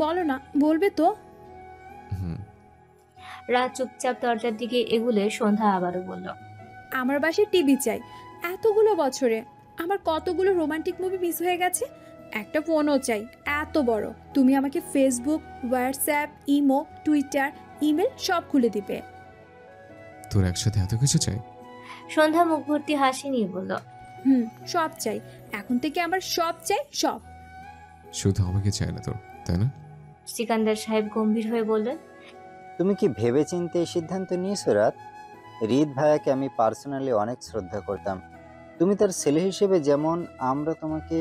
বলো না, বলবে তো? হুম। রাত চুপচাপ দরজার দিকে এগুলে সন্ধ্যা আবারও বলল, আমার বাসায় টিভি চাই। এতগুলো বছরে আমার কতগুলো রোমান্টিক মুভি মিস হয়ে গেছে। একটা ফোনও চাই, এত বড়। তুমি আমাকে Facebook, WhatsApp, imo, Twitter, email সব খুলে দিবে। তোর একসাথে এত কিছু চাই? সন্ধ্যা মুখ ভর্তি হাসি নিয়ে বলল, হুম, সব চাই। এখন থেকে আমার সব চাই, সব। শুধু আমাকে চাই না তোর, তাই না? সিকান্দার সাহেব গম্ভীর হয়ে বললেন, তুমি কি ভেবেচিন্তে এই সিদ্ধান্ত নিয়েছো রাত? রিদ ভাইয়াকে আমি পার্সোনালি অনেক শ্রদ্ধা করতাম। তুমি তার ছেলে হিসেবে যেমন আমরা তোমাকে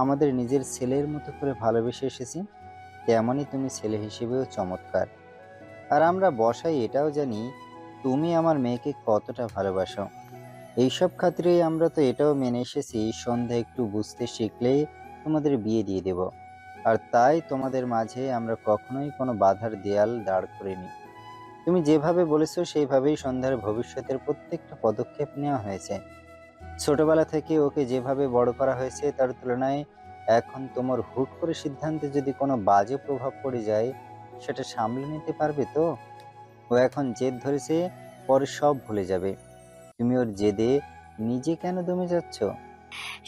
আমাদের নিজের ছেলের মতো করে ভালোবেসে এসেছি, তেমনই তুমি ছেলে হিসেবেও চমৎকার। আর আমরা বসাই এটাও জানি তুমি আমার মেয়েকে কতটা ভালোবাসো। এইসব খাতিরে আমরা তো এটাও মেনে এসেছি সন্ধ্যা একটু বুঝতে শিখলেই তোমাদের বিয়ে দিয়ে দেব। আর তাই তোমাদের মাঝে আমরা কখনোই কোনো বাধার দেয়াল দাঁড় করিনি। তুমি যেভাবে বলেছো সেইভাবেই সন্ধ্যার ভবিষ্যতের প্রত্যেকটা পদক্ষেপ নেওয়া হয়েছে। ছোটবেলা থেকে ওকে যেভাবে বড় করা হয়েছে তার তুলনায় এখন তোমার হুট করে সিদ্ধান্তে যদি কোনো বাজে প্রভাব পড়ে যায়, সেটা সামলে নিতে পারবে তো? ও এখন জেদ ধরেছে, পরে সব ভুলে যাবে। তুমি ওর জেদে নিজে কেন দমে যাচ্ছ?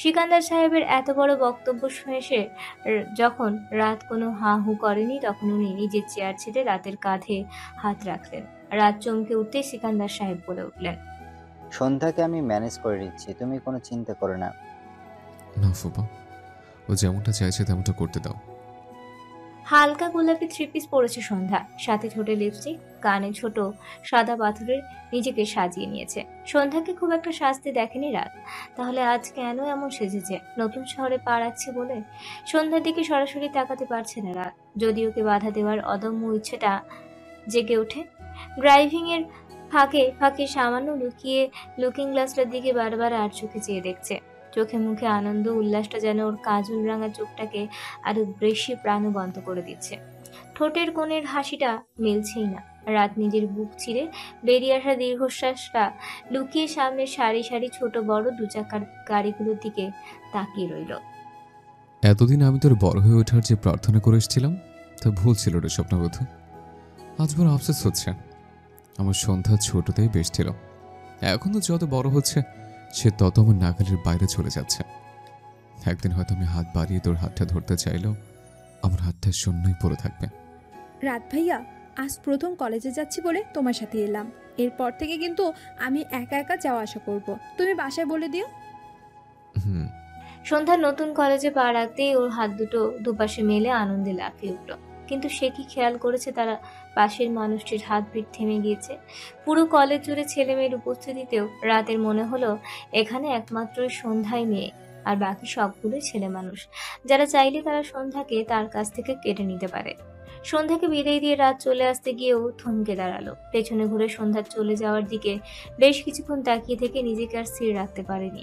সিকান্দার সাহেবের এত বড় বক্তব্য শেষে যখন রাত কোনো হা হু করেনি, তখন উনি নিজের চেয়ার ছেড়ে রাতের কাঁধে হাত রাখলেন। রাত চমকে উঠতে সিকান্দার সাহেব বলে উঠলেন, সন্ধ্যাকে আমি ম্যানেজ করে দিচ্ছি, তুমি কোনো চিন্তা করো না। না ফুপা, ও যেমনটা চাইছে তেমনটা করতে দাও। হালকা গোলাপি থ্রি পিস পরেছে সন্ধ্যা, সাথে ঠোঁটে লিপস্টিক, কানে ছোট সাদা পাথরের নিজেকে সাজিয়ে নিয়েছে। সন্ধ্যাকে খুব একটা সাজতে দেখেনি রাত, তাহলে আজ কেন এমন সেজেছে? নতুন শহরে পা রাখছে বলে? সন্ধ্যার দিকে সরাসরি তাকাতে পারছে না রাত, যদি ওকে বাধা দেওয়ার অদম্য ইচ্ছেটা জেগে ওঠে। ড্রাইভিং এর ফাঁকে ফাঁকে সামান্য লুকিয়ে লুকিং গ্লাসটার দিকে বারবার আর চোখে চেয়ে দেখছে। চোখে মুখে আনন্দ উল্লাসটা যেন ওর কাজল রাঙা চোখটাকে আরো বেশি প্রাণবন্ত করে দিচ্ছে। ঠোঁটের কোণের হাসিটা মিলছেই না। রাত নিজের বুক চিরে বেরিয়ে আসা দীর্ঘশ্বাসটা লুকিয়ে সামনে সারি সারি ছোট বড় দু চাকার গাড়িগুলোর দিকে তাকিয়ে রইল। এতদিন আমি তোর বড় হয়ে ওঠার যে প্রার্থনা করে এসেছিলাম তা ভুল ছিল রে স্বপ্নবধূ। আজ বড় আফসোস হচ্ছে, আমার সন্ধ্যা ছোটতেই বেশ ছিল। এখন তো যত বড় হচ্ছে সে তত আমার নাগালের বাইরে চলে যাচ্ছে। একদিন হয়তো আমি হাত বাড়িয়ে তোর হাতটা ধরতে চাইলেও আমার হাতটা শূন্যই পড়ে থাকবে। রাত ভাইয়া, আজ প্রথম কলেজে যাচ্ছি বলে তোমার সাথে এলাম। এরপর থেকে কিন্তু আমি একা একা যাওয়া আসা করব। তুমি বাসায় বলে দিও। হুম। সন্ধ্যার নতুন কলেজে পা রাখতেই ওর হাত দুটো দুপাশে মেলে আনন্দে লাফিয়ে উঠল। কিন্তু সে কি খেয়াল করেছে তারা পাশের মানুষটির হাত পিঠ থেমে গিয়েছে? পুরো কলেজ জুড়ে ছেলে মেয়ের উপস্থিতিতেও রাতের মনে হলো এখানে একমাত্রই সন্ধ্যায় মেয়ে, আর বাকি সবগুলোই ছেলে মানুষ, যারা চাইলে তারা সন্ধ্যাকে তার কাছ থেকে কেড়ে নিতে পারে। সন্ধ্যাকে বিদায় দিয়ে রাত চলে আসতে গিয়েও থমকে দাঁড়ালো। পেছনে ঘুরে সন্ধ্যার চলে যাওয়ার দিকে বেশ কিছুক্ষণ তাকিয়ে থেকে নিজেকে আর স্থির রাখতে পারেনি।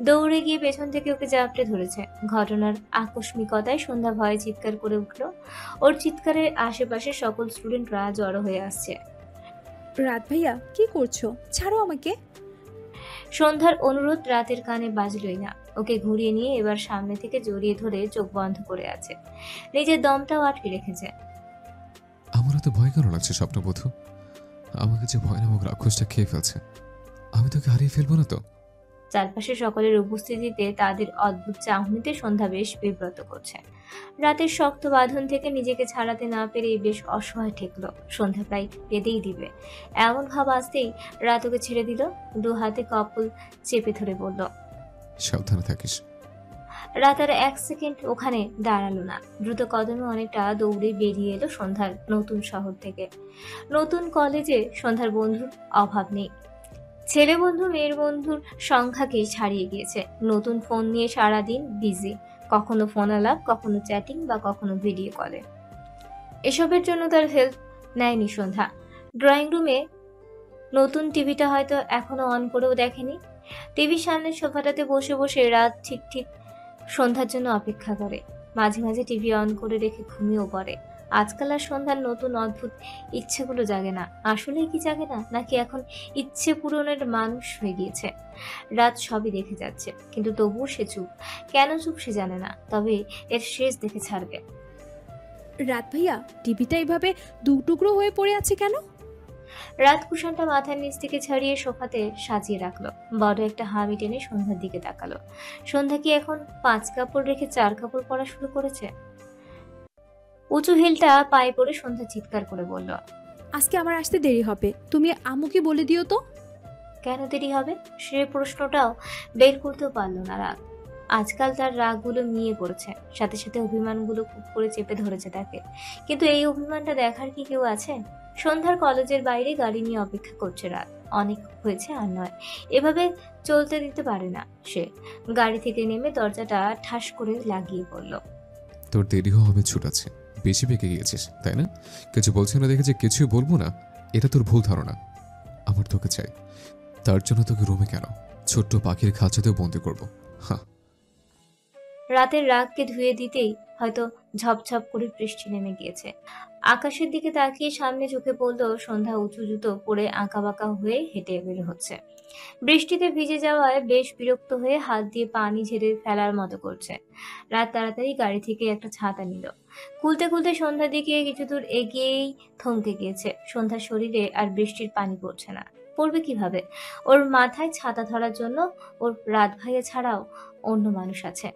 দৌড়ে গিয়ে পেছন থেকে ওকে জাপটে ধরেছে। ঘটনার আকস্মিকতায় সন্ধ্যা ভয়ে চিৎকার করে উঠল। ওর চিৎকারের আশেপাশে সকল স্টুডেন্টরা জড়ো হয়ে আসছে। রাত ভাইয়া, কি করছো? ছাড়ো আমাকে। সন্ধ্যার অনুরোধ রাতের কানে বাজলই না। ওকে ঘুরিয়ে নিয়ে এবার সামনে থেকে জড়িয়ে ধরে চোখ বন্ধ করে আছে, নিজের দমটাও আটকে রেখেছে। আমার তো ভয় কেন লাগছে স্বপ্নবধূ? আমাকে যে ভয় নামক রাক্ষসটা খেয়ে ফেলছে, আমি তোকে হারিয়ে ফেলবো না তো? চারপাশে সকলের উপস্থিতিতে তাদের অদ্ভুত চাহনিতে সন্ধ্যা বেশ বিব্রত করছে। রাতের শক্ত বাঁধন থেকে নিজেকে ছাড়াতে না পেরেই বেশ অসহায় ঠেকলো। সন্ধ্যা প্রায় কেঁদেই দিবে এমন ভাব আসতেই রাত ওকে ছেড়ে দিল, দু হাতে কপল চেপে ধরে বলল, সাবধানে থাকিস। রাত আর এক সেকেন্ড ওখানে দাঁড়ালো না, দ্রুত কদমে অনেকটা দৌড়ে বেরিয়ে এলো সন্ধ্যার নতুন শহর থেকে। নতুন কলেজে সন্ধ্যার বন্ধুর অভাব নেই। ছেলে বন্ধু মেয়ের বন্ধুর সংখ্যাকে ছাড়িয়ে গিয়েছে। নতুন ফোন নিয়ে সারাদিন বিজি, কখনো ফোন আলাপ, কখনো চ্যাটিং বা কখনো ভিডিও কলে। এসবের জন্য তার হেল্প নেয়নি সন্ধ্যা। ড্রয়িং রুমে নতুন টিভিটা হয়তো এখনো অন করেও দেখেনি। টিভির সামনের সোফাটাতে বসে বসে রাত ঠিক ঠিক সন্ধ্যার জন্য অপেক্ষা করে। মাঝে মাঝে টিভি অন করে রেখে ঘুমিয়েও পড়ে। আজকাল আর সন্ধ্যার নতুন অদ্ভুত ইচ্ছেগুলো জাগে না। আসলেই কি জাগে না, নাকি এখন ইচ্ছে পূরণের মানুষ হয়ে গিয়েছে? রাত সবই দেখে যাচ্ছে, কিন্তু তবুও সে চুপ। কেন চুপ সে জানে না, তবে এর শেষ দেখে ছাড়বে। রাত ভাইয়া, টিভিটা এভাবে দু টুকরো হয়ে পড়ে আছে কেন? রাত কুশনটা মাথার নিচ থেকে ছাড়িয়ে সোফাতে সাজিয়ে রাখলো। বড় একটা হামি টেনে সন্ধ্যার দিকে তাকালো। সন্ধ্যা কি এখন 5 কাপড় রেখে 4 কাপড় পরা শুরু করেছে? উঁচু হিলটা পায়ে পড়ে সন্ধ্যা চিৎকার করে বলল, আজকে আমার আসতে দেরি হবে, তুমি আম্মুকে বলে দিও তো। কেন দেরি হবে? সে প্রশ্নটাও বের করতেও পারল না রাত। আজকাল তার রাগগুলো নিয়ে পড়েছে, সাথে সাথে অভিমানগুলো খুব করে চেপে ধরেছে তাকে। কিন্তু এই অভিমানটা দেখার কি কেউ আছে? সন্ধ্যার কলেজের বাইরে গাড়ি নিয়ে অপেক্ষা করছে রাত। অনেক হয়েছে আর নয়, এভাবে চলতে দিতে পারে না সে। গাড়ি থেকে নেমে দরজাটা ঠাস করে লাগিয়ে পড়ল। তোর দেরি হবে ছুট আছে, বেশি পেকে গিয়েছিস তাই না? কিছু বলছি না দেখে যে কিছুই বলবো না, এটা তোর ভুল ধারণা। আমার তোকে চাই, তার জন্য তোকে রুমে কেন, ছোট্ট পাখির খাঁচাতেও বন্দি করবো। হ্যাঁ, রাতের রাগকে ধুয়ে দিতেই হয়তো ঝপঝপ করে বৃষ্টি নেমে গিয়েছে। আকাশের দিকে তাকিয়ে সামনে চোখে পড়ল সন্ধ্যা উঁচু জুতো পরে আঁকাবাঁকা হয়ে হেঁটে বের হচ্ছে। বৃষ্টিতে ভিজে যাওয়ায় বেশ বিরক্ত হয়ে হাত দিয়ে পানি ঝেড়ে ফেলার মতো করছে। রাত তাড়াতাড়ি গাড়ি থেকে একটা ছাতা নিল। খুলতে খুলতে সন্ধ্যার দিকে কিছু দূর এগিয়েই থমকে গিয়েছে। সন্ধ্যার শরীরে আর বৃষ্টির পানি পড়ছে না, পড়বে কিভাবে? ওর মাথায় ছাতা ধরার জন্য ওর রাত ভাইয়া ছাড়াও অন্য মানুষ আছে।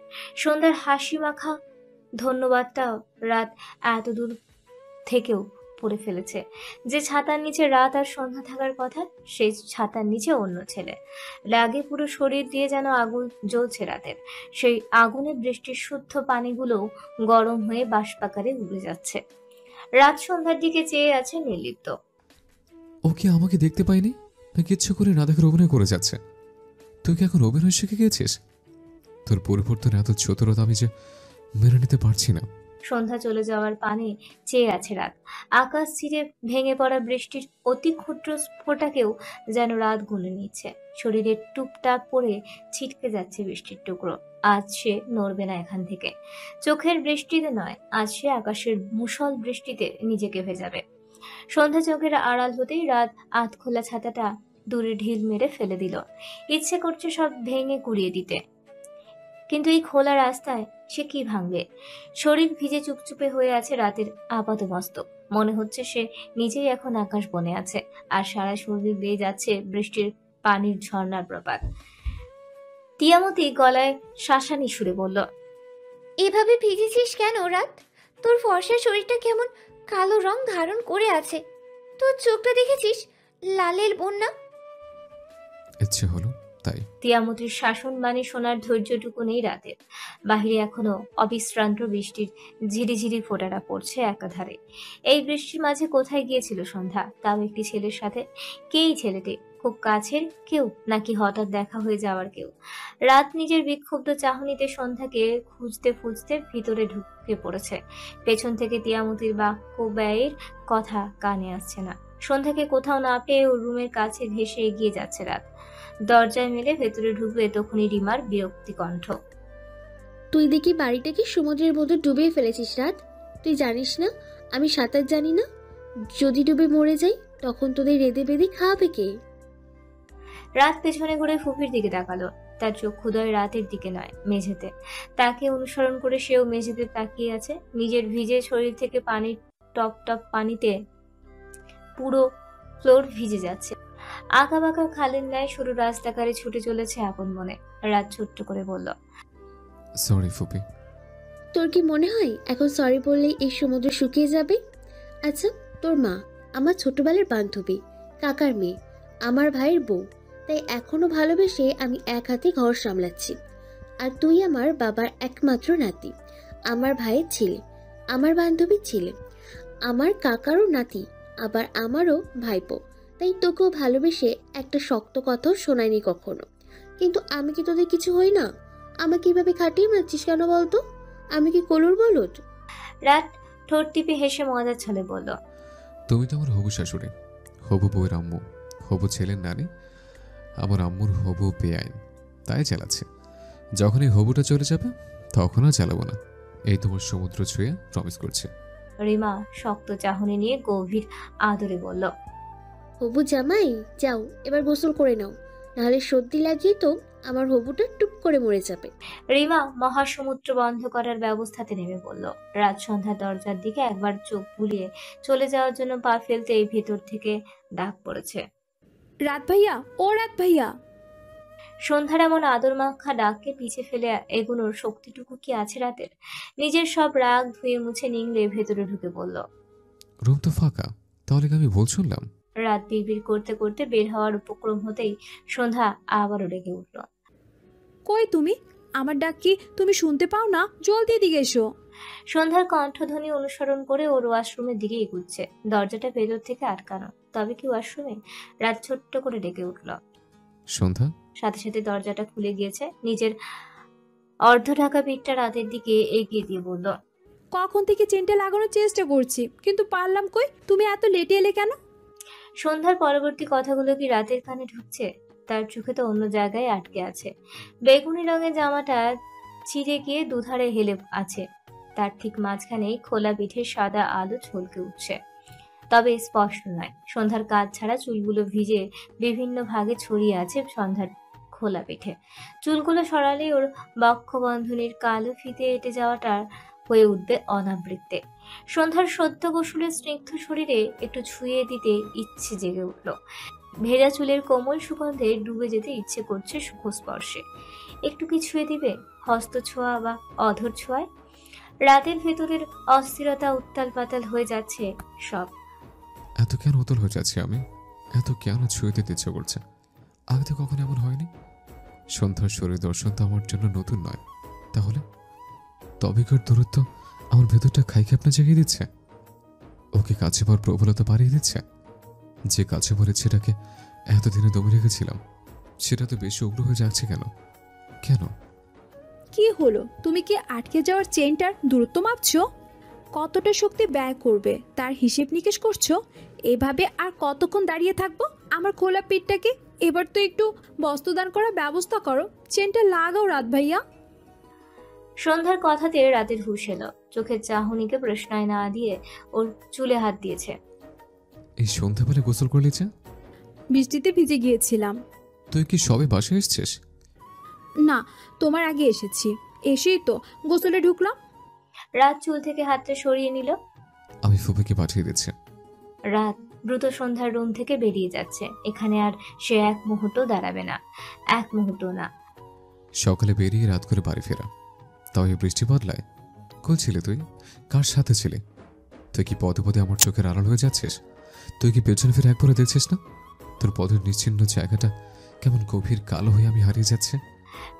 সন্ধ্যার হাসি মাখা ধন্যবাদটাও রাত এত দূর থেকেও পড়ে ফেলেছে। যে ছাতার নিচে রাত আর সন্ধ্যা থাকার কথা, সেই ছাতার নিচে অন্য ছেলে। রাগে পুরো শরীর দিয়ে যেন আগুন জ্বলছে রাতের। সেই আগুনে বৃষ্টির শুদ্ধ পানিগুলোও গরম হয়ে বাষ্পাকারে উড়ে যাচ্ছে। রাত সন্ধ্যার দিকে চেয়ে আছে নির্লিপ্ত। ও কি আমাকে দেখতে পাইনি, না কিচ্ছু করে না দেখার অভিনয় করে যাচ্ছে? তুই কি এখন অভিনয় শিখে গিয়েছিস? তোর পরিবর্তন এত চতুরতা আমি যে মেনে নিতে পারছি না। সন্ধ্যা চলে যাওয়ার পানে চেয়ে আছে রাত। আকাশ ছিঁড়ে ভেঙে পড়া বৃষ্টির অতি ক্ষুদ্র স্ফোটাকেও যেন রাত গুনে নিচ্ছে। শরীরে টুপটাপ পড়ে ছিটকে যাচ্ছে বৃষ্টির টুকরো। আজ সে নড়বে না এখান থেকে। চোখের বৃষ্টিতে নয়, আজ সে আকাশের মুষল বৃষ্টিতে নিজেকে ভেজাবে। সন্ধ্যা চোখের আড়াল হতেই রাত আধ খোলা ছাতাটা দূরে ঢিল মেরে ফেলে দিল। ইচ্ছে করছে সব ভেঙে কুড়িয়ে দিতে, কিন্তু এই খোলা রাস্তায় সে কি ভাঙবে? শরীর ভিজে চুপচুপে হয়ে আছে রাতের আপাতমস্তক। মনে হচ্ছে সে নিজেই এখন আকাশ বনে আছে, আর সারা শরীর বেয়ে যাচ্ছে বৃষ্টির পানির ঝর্ণার প্রপাত। তিয়ামতি গলায় শাসানি সুরে বলল, এভাবে ভিজেছিস কেন রাত? তোর ফর্সা শরীরটা কেমন কালো রং ধারণ করে আছে। তোর চোখটা দেখেছিস, লালের বন্যা। ইচ্ছে হলো তাই। তিয়ামতির শাসন বাণী শোনার ধৈর্যটুকু নেই রাতের। বাহিরে এখনো অবিশ্রান্ত বৃষ্টির ঝিরিঝিরি ফোঁটাটা পড়ছে একাধারে। এই বৃষ্টির মাঝে কোথায় গিয়েছিল সন্ধ্যা? তাও একটি ছেলের সাথে। কেই ছেলেটি? খুব কাছের কেউ, নাকি হঠাৎ দেখা হয়ে যাওয়ার কেউ? রাত নিজের বিক্ষুব্ধ চাহনিতে সন্ধ্যাকে খুঁজতে খুঁজতে ভিতরে ঢুকে পড়েছে। পেছন থেকে তিয়ামতির বাক্য ব্যয়ের কথা কানে আসছে না। সন্ধ্যাকে কোথাও না পেয়ে ওর রুমের কাছে ঘেঁষে এগিয়ে যাচ্ছে রাত। দরজায় মেলে ভেতরে ঢুকবে তখনই রিমার বিরক্তি কণ্ঠ। তুই দেখি বাড়িটাকে সমুদ্রের মধ্যে ডুবিয়ে ফেলেছিস রাত। তুই জানিস না আমি সাঁতার জানি না? যদি ডুবে মরে যাই তখন তোদের রেঁধে বেঁধে খাওয়াবে কে? রাত পেছনে ঘুরে ফুপির দিকে তাকালো। তার চক্ষুদয় রাতের দিকে নয়, মেঝেতে। তাকে অনুসরণ করে সেও মেঝেতে তাকিয়ে আছে। নিজের ভিজে শরীর থেকে পানির টপ টপ পানিতে পুরো ফ্লোর ভিজে যাচ্ছে। আঁকা বাঁকা খালের ন্যায় সরু রাস্তাকারে ছুটে চলেছে আপন মনে। রাত ছোট্ট করে বলল, সরি ফুপি। তোর কি মনে হয় এখন সরি বললেই এই সমুদ্র শুকিয়ে যাবে? আচ্ছা, তোর মা আমার ছোটবেলার বান্ধবী, কাকার মেয়ে, আমার ভাইয়ের বউ। তাই এখনো ভালোবেসে আমি এক হাতে ঘর সামলাচ্ছি। আর তুই আমার বাবার একমাত্র নাতি, আমার ভাইয়ের ছেলে, আমার বান্ধবীর ছেলে, আমার কাকারও নাতি, আবার আমারও ভাইপো। তাই তোকেও ভালোবেসে একটা শক্ত কথাও শোনায়নি কখনো। কিন্তু আমি কি তোদের কিছু হই না? আমাকে কিভাবে খাটিয়ে মারছিস কেন বলতো? আমি কি কলুর বলদ? রাত ঠোঁট টিপে হেসে মজার ছলে বলল, তুমি তো আমার হবু শাশুড়ি, হবু বউয়ের আম্মু, হবু ছেলের নানি, আমার আম্মুর হবু বেআইন, তাই চালাচ্ছে। যখন এই হবুটা চলে যাবে তখন আর চালাবো না। এই তোমার সমুদ্র ছুঁয়ে প্রমিস করছে। রিমা শক্ত চাহনি নিয়ে গভীর আদরে বলল, হবু জামাই, যাও এবার গোসল করে নাও, নাহলে সর্দি লাগিয়ে তো আমার হবুটা টুপ করে মরে যাবে। রিমা মহাসমুদ্র বন্ধ করার ব্যবস্থাতে নেমে পড়ল। রাত সন্ধ্যা দরজার দিকে একবার চোখ বুলিয়ে চলে যাওয়ার জন্য পা ফেলতেই ভেতর থেকে ডাক পড়েছে, রাত ভাইয়া, ও রাত ভাইয়া। সন্ধ্যার এমন আদর মাখা ডাককে পিছে ফেলে এগোনোর শক্তিটুকু কি আছে রাতের? নিজের সব রাগ ধুয়ে মুছে নিংড়ে ভেতরে ঢুকে পড়ল। রুম তো ফাঁকা, তাহলে কি আমি ভুল শুনলাম? রাত বিড়বিড় করতে করতে বের হওয়ার উপক্রম হতেই সন্ধ্যা আবারও ডেকে উঠল। কই তুমি? আমার ডাক কি তুমি শুনতে পাও না? জলদি এদিকে এসো। সন্ধ্যার কণ্ঠধ্বনি অনুসরণ করে ওর ওয়াশরুমের দিকে এগুচ্ছে। দরজাটা ভেতর থেকে আটকানো, তবে কি ওয়াশরুমে? রাত ছোট্ট করে ডেকে উঠল। সন্ধ্যা, সাথে সাথে দরজাটা খুলে গিয়েছে। নিজের অর্ধ ঢাকা পিঠটা রাতের দিকে এগিয়ে দিয়ে বলল, কখন থেকে চেনটা লাগানোর চেষ্টা করছি, কিন্তু পারলাম কই। তুমি এত লেটে এলে কেন? সন্ধ্যার পরবর্তী কথাগুলো কি রাতের কানে ঢুকছে? তার চোখে তো অন্য জায়গায় আটকে আছে। বেগুনি রঙের জামাটা ছিঁড়ে গিয়ে দুধারে হেলে আছে। তার ঠিক মাঝখানেই খোলা পিঠের সাদা আলো ঝলকে উঠছে, তবে স্পষ্ট নয়। সন্ধ্যার কাঁধ ছাড়া চুলগুলো ভিজে বিভিন্ন ভাগে ছড়িয়ে আছে সন্ধ্যার খোলা পিঠে। চুলগুলো সরালেই ওর বক্ষবন্ধনীর কালো ফিতে এঁটে যাওয়াটা হয়ে উঠবে অনাবৃত্তে। সন্ধ্যার সদ্য গোসলের স্নিগ্ধ শরীরে একটু ছুঁয়ে দিতে ইচ্ছে জেগে উঠল। ভেজা চুলের কোমল সুগন্ধে ডুবে যেতে ইচ্ছে করছে সুখ স্পর্শে। একটু কি ছুঁয়ে দিবে? হস্ত ছোঁয়া বা অধর ছোঁয়ায়? রাতের ভেতরের অস্থিরতা উত্তাল পাতাল হয়ে যাচ্ছে সব। এত কেন উতল হয়ে যাচ্ছি আমি? এত কেন ছুঁয়ে দিতে ইচ্ছে করছে? আগে তো কখনো এমন হয়নি। সন্ধ্যার শরীর দর্শন তো আমার জন্য নতুন নয়। তাহলে তবেকার দূরত্ব আমার ভেতরটা খাই খেপনা জাগিয়ে দিচ্ছে। ওকে কাছে পাওয়ার প্রবলতা বাড়িয়ে দিচ্ছে। যে কাছে বলে সেটাকে এতদিনে দমে রেখেছিলাম, সেটা তো বেশি উগ্র হয়ে যাচ্ছে কেন? কেন? কি হলো? তুমি কি আটকে যাওয়ার চেনটার দূরত্ব মাপছো? কতটা শক্তি ব্যয় করবে তার হিসেব নিকেশ করছো? এভাবে আর কতক্ষণ দাঁড়িয়ে থাকবো? আমার খোলা পেটটাকে এবার তো একটু বস্ত্রদান করার ব্যবস্থা করো। চেনটা লাগাও রাত ভাইয়া। সন্ধ্যার কথাতে রাতের হুঁশ এলো। চোখের চাহনিকে প্রশ্নয় না দিয়ে ওর চুলে হাত দিয়েছে। এই সন্ধ্যাবেলা গোসল করলি যে? বৃষ্টিতে ভিজে গিয়েছিলাম। তুই কি সবে বাসায় এসছিস? না, তোমার আগে এসেছি। এসেই তো গোসলে ঢুকলাম। রাত চুল থেকে হাতটা সরিয়ে নিল। আমি ফুপিকে পাঠিয়ে দিচ্ছি। রাত দ্রুত সন্ধ্যার রুম থেকে বেরিয়ে যাচ্ছে। এখানে আর সে এক মুহূর্ত দাঁড়াবে না, এক মুহূর্ত না। সকালে বেরিয়ে রাত করে বাড়ি ফেরা, তাও এই বৃষ্টি বদলায়। কোথায় ছিলি তুই? কার সাথে ছিলি? তুই কি পদে পদে আমার চোখের আড়াল হয়ে যাচ্ছিস? তুই কি পেছনে ফিরে একবারও দেখছিস না তোর পদের নিশ্চিহ্ন জায়গাটা কেমন গভীর কালো হয়ে আমি হারিয়ে যাচ্ছে?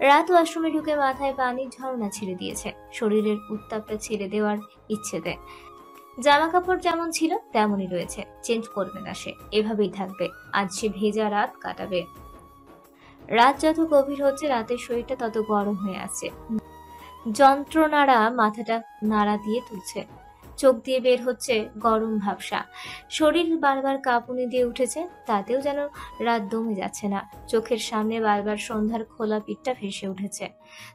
রাত ওয়াশরুমে ঢুকে মাথায় পানির ঝরনা ছেড়ে দিয়েছে। শরীরের উত্তাপটা ছেড়ে দেওয়ার ইচ্ছেতে। জামা কাপড় যেমন ছিল তেমনই রয়েছে, চেঞ্জ করবে না সে, এভাবেই থাকবে। আজ সে ভেজা রাত কাটাবে। রাত যত গভীর হচ্ছে রাতের শরীরটা তত গরম হয়ে আসছে। যন্ত্রণারা মাথাটা নাড়া দিয়ে তুলছে, চোখ দিয়ে বের হচ্ছে গরম ভাবসা। শরীর বারবার কাঁপুনি দিয়ে উঠেছে, তাতেও যেন রাত দমে যাচ্ছে না। চোখের সামনে বারবার সন্ধ্যার খোলা পিঠটা ভেসে উঠেছে।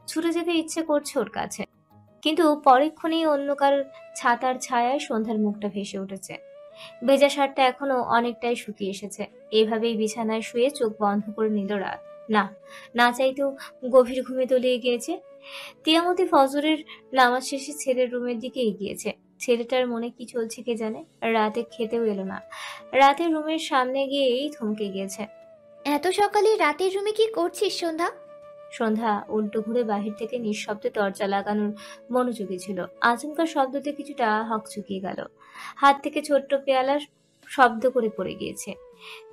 ছুটে যেতে ইচ্ছে করছে ওর কাছে, কিন্তু পরক্ষণেই অন্য কারোর ছাতার ছায়ায় সন্ধ্যার মুখটা ভেসে উঠেছে। ভেজা শার্টটা এখনো অনেকটাই শুকিয়ে এসেছে। এভাবেই বিছানায় শুয়ে চোখ বন্ধ করে নিল রাত। না, না চাইতেও গভীর ঘুমে তলিয়ে গিয়েছে। তিয়ামতি ফজরের নামাজ শেষে ছেলের রুমের দিকে এগিয়েছে। ছেলেটার মনে কি চলছে কে জানে। রাতে খেতেও এলো না। রাতে রুমের সামনে গিয়েই থমকে গিয়েছে। এত সকালে রাতের রুমে কি করছিস সন্ধ্যা? সন্ধ্যা উল্টো ঘুরে বাহির থেকে নিঃশব্দে দরজা লাগানোর মনোযোগী ছিল। আচমকা শব্দতে কিছুটা হকচকিয়ে গেল। হাত থেকে ছোট্ট পেয়ালা শব্দ করে পড়ে গিয়েছে।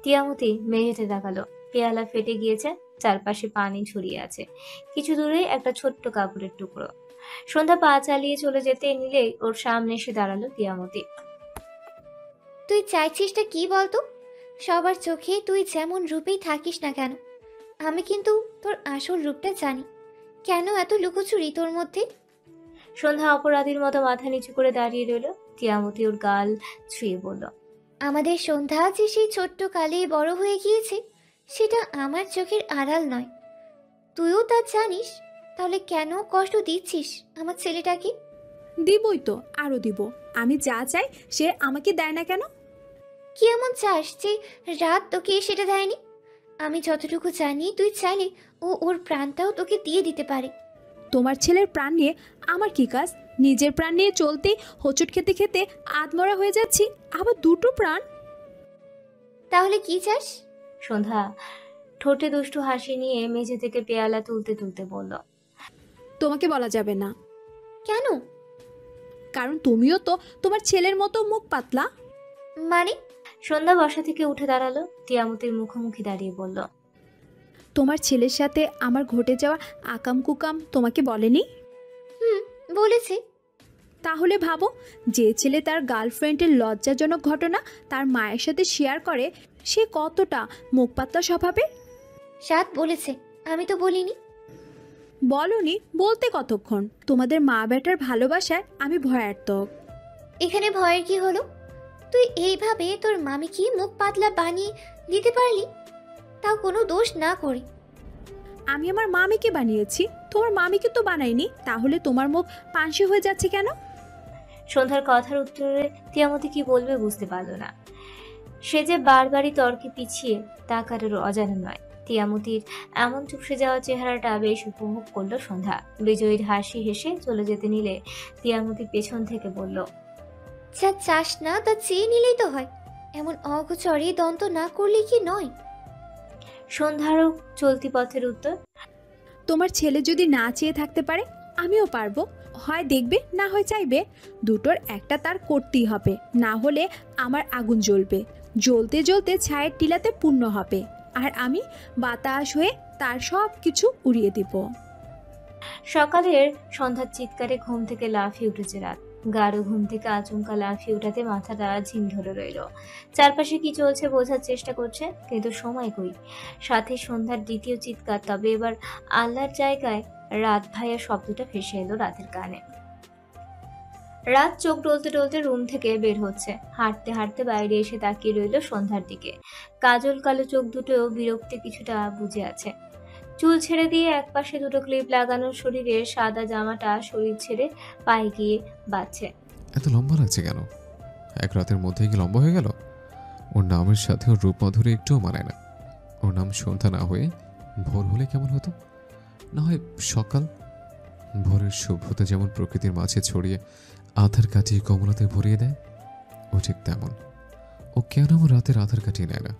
তিয়ামতি মেঝেতে তাকালো। পেয়ালা ফেটে গিয়েছে, চারপাশে পানি ছড়িয়ে আছে। কিছু দূরে একটা ছোট্ট কাপড়ের টুকরো। সন্ধ্যা পা চালিয়ে চলে যেতে নিলেই ওর সামনে এসে দাঁড়ালো তিয়ামতি। তুই চাইছিসটা কি বলতো? সবার চোখে তুই যেমন রূপেই থাকিস না কেন, আমি কিন্তু তোর আসল রূপটা জানি। কেন এত লুকোচুরি তোর মধ্যে? সন্ধ্যা অপরাধীর মতো মাথা নিচু করে দাঁড়িয়ে রইল। তিয়ামতি ওর গাল ছুঁয়ে বলল, আমাদের সন্ধ্যা যে সেই ছোট্ট কালে বড় হয়ে গিয়েছে, সেটা আমার চোখের আড়াল নয়। তুইও তা জানিস, তাহলে কেন কষ্ট দিচ্ছিস আমার ছেলেটাকে? দিবই তো, আরও দিব। আমি যা চাই সে আমাকে দেয় না কেন? কি এমন চাস যে রাত তোকে সেটা দেয়নি? আমি যতটুকু জানি তুই চাইলে ও ওর প্রাণটাও তোকে দিয়ে দিতে পারে। তোমার ছেলের প্রাণ নিয়ে আমার কি কাজ? নিজের প্রাণ নিয়ে চলতেই হোঁচট খেতে খেতে আধমরা হয়ে যাচ্ছি, আবার দুটো প্রাণ। তাহলে কি চাস? সন্ধ্যা ঠোঁটে দুষ্টু হাসি নিয়ে মেঝে থেকে পেয়ালা তুলতে তুলতে বলল। তোমাকে বলা যাবে না, কেন? কারণ তুমিও তো তোমার ছেলের মতো মুখ পাতলা। মানে? সন্ধ্যা বসা থেকে উঠে দাঁড়ালো, টিয়ামতির মুখোমুখি দাঁড়িয়ে বলল। তোমার ছেলের সাথে আমার ঘটে যাওয়া আকাম কুকাম তোমাকে বলেনি? হুম, বলেছে। তাহলে ভাবো, যে ছেলে তার গার্লফ্রেন্ডের লজ্জাজনক ঘটনা তার মায়ের সাথে শেয়ার করে, সে কতটা মুখ পাতলা স্বভাবের। সাত বলেছে, আমি তো বলিনি। বলনি বলতে কতক্ষণ? তোমাদের মা বেটার ভালোবাসায় আমি ভয়ার্থক। এখানে ভয়ের কি হলো? তুই এইভাবে তোর মামিকে মুখ পাতলা বানিয়ে দিতে পারলি, তাও কোনো দোষ না করে। আমি আমার মামিকে বানিয়েছি, তোমার মামিকে তো বানাইনি। তাহলে তোমার মুখ পানসি হয়ে যাচ্ছে কেন? সন্ধ্যার কথার উত্তরে টিয়ামতি কি বলবে বুঝতে পারল না। সে যে বারবারই তর্কে পিছিয়ে তা কারোর অজানা নয়। টিয়ামতির এমন চুপসে যাওয়া চেহারাটা বেশ উপভোগ করলো সন্ধ্যা। বিজয়ীর হাসি হেসে চলে যেতে নিলে টিয়ামতি পেছন থেকে বলল। যা চাস না তা চেয়ে নিলেই তো হয়, এমন অগোচরে দন্ত না করলে কি নয়? সন্ধ্যারও চলতি পথের উত্তর। তোমার ছেলে যদি না চেয়ে থাকতে পারে, আমিও পারবো। হয় দেখবে, না হয় চাইবে। দুটোর একটা তার করতেই হবে, না হলে আমার আগুন জ্বলবে। জ্বলতে জ্বলতে ছায়ের টিলাতে পূর্ণ হবে, আর আমি বাতাস হয়ে তার সব কিছু উড়িয়ে দিব। সকালের সন্ধ্যার চিৎকারে ঘুম থেকে লাফিয়ে উঠেছে রাত। গাঢ় ঘুম থেকে আচমকা লাফিয়ে উঠাতে মাথাটা ঝিম ধরে রইল। চারপাশে কি চলছে বোঝার চেষ্টা করছে, কিন্তু সময় কই। সাথে সন্ধ্যার দ্বিতীয় চিৎকার, তবে এবার আল্লাহর জায়গায় রাত ভাইয়ের শব্দটা ভেসে এলো রাতের কানে। রাত চোখ ডলতে ডলতে রুম থেকে বের হচ্ছে। হাঁটতে হাঁটতে বাইরে এসে তাকিয়ে রইল সন্ধ্যার দিকে। কাজল কালো চোখ দুটো বিরক্তি কিছুটা বুঝে আছে। চুল ছেড়ে দিয়ে একপাশে দুটো ক্লিপ লাগানো শরীরে সাদা জামাটা শরীর ছেড়ে পায়ে গিয়ে বাঁধছে। এত লম্বা লাগছে কেন? এক রাতের মধ্যেই কি লম্বা হয়ে গেল? ওর নামের সাথে ওর রূপমাধুরী একটুও মানায় না। ওর নাম সন্ধ্যা না হয়ে ভোর হলে কেমন হতো? না হয় সকাল। ভোরের শুভ্রতা যেমন প্রকৃতির মাঝে ছড়িয়ে আধার কাটিয়ে কমলাতে ভরিয়ে দেয়, ও ঠিক তেমন। ও কেন আমার রাতের আধার কাটিয়ে নেয় না?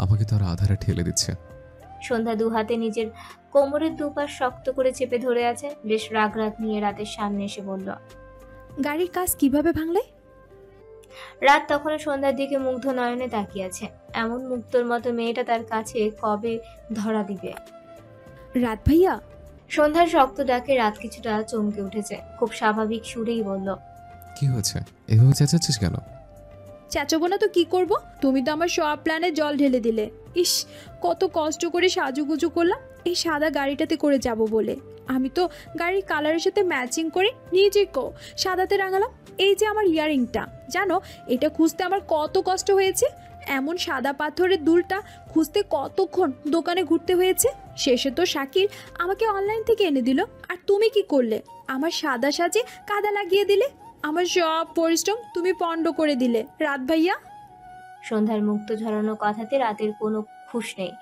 আমাকে তো আর আধারে ঠেলে দিচ্ছে। সন্ধ্যা দু হাতে নিজের কোমরের দুপাশ শক্ত করে চেপে ধরে আছে। বেশ রাগ রাগ নিয়ে রাতের সামনে এসে বলল। গাড়ির কাজ কিভাবে ভাঙলে? রাত তখনও সন্ধ্যার দিকে মুগ্ধ নয়নে তাকিয়ে আছে। এমন মুক্তোর মতো মেয়েটা তার কাছে কবে ধরা দিবে? রাত ভাইয়া। সন্ধ্যার শক্ত ডাকে রাত কিছুটা চমকে উঠেছে। খুব স্বাভাবিক সুরেই বলল। কি হয়েছে? এভাবে চেঁচাচ্ছিস কেন? চেঁচাবো না তো কি করব? তুমি তো আমার সব প্ল্যানে জল ঢেলে দিলে। ইস, কত কষ্ট করে সাজুগুজু করলাম এই সাদা গাড়িটাতে করে যাব বলে। আমি তো গাড়ির কালারের সাথে ম্যাচিং করে নিজেকেও সাদাতে রাঙালাম। এই যে আমার ইয়ারিংটা, জানো এটা খুঁজতে আমার কত কষ্ট হয়েছে। এমন সাদা পাথরের দুলটা খুঁজতে কতক্ষণ দোকানে ঘুরতে হয়েছে। শেষে তো শাকির আমাকে অনলাইন থেকে এনে দিল। আর তুমি কি করলে? আমার সাদা সাজে কাদা লাগিয়ে দিলে। আমার সব পরিশ্রম তুমি পণ্ড করে দিলে রাত ভাইয়া। সন্ধ্যার মুক্ত ঝরানো কথাতে রাতের কোনো খুশ নেই।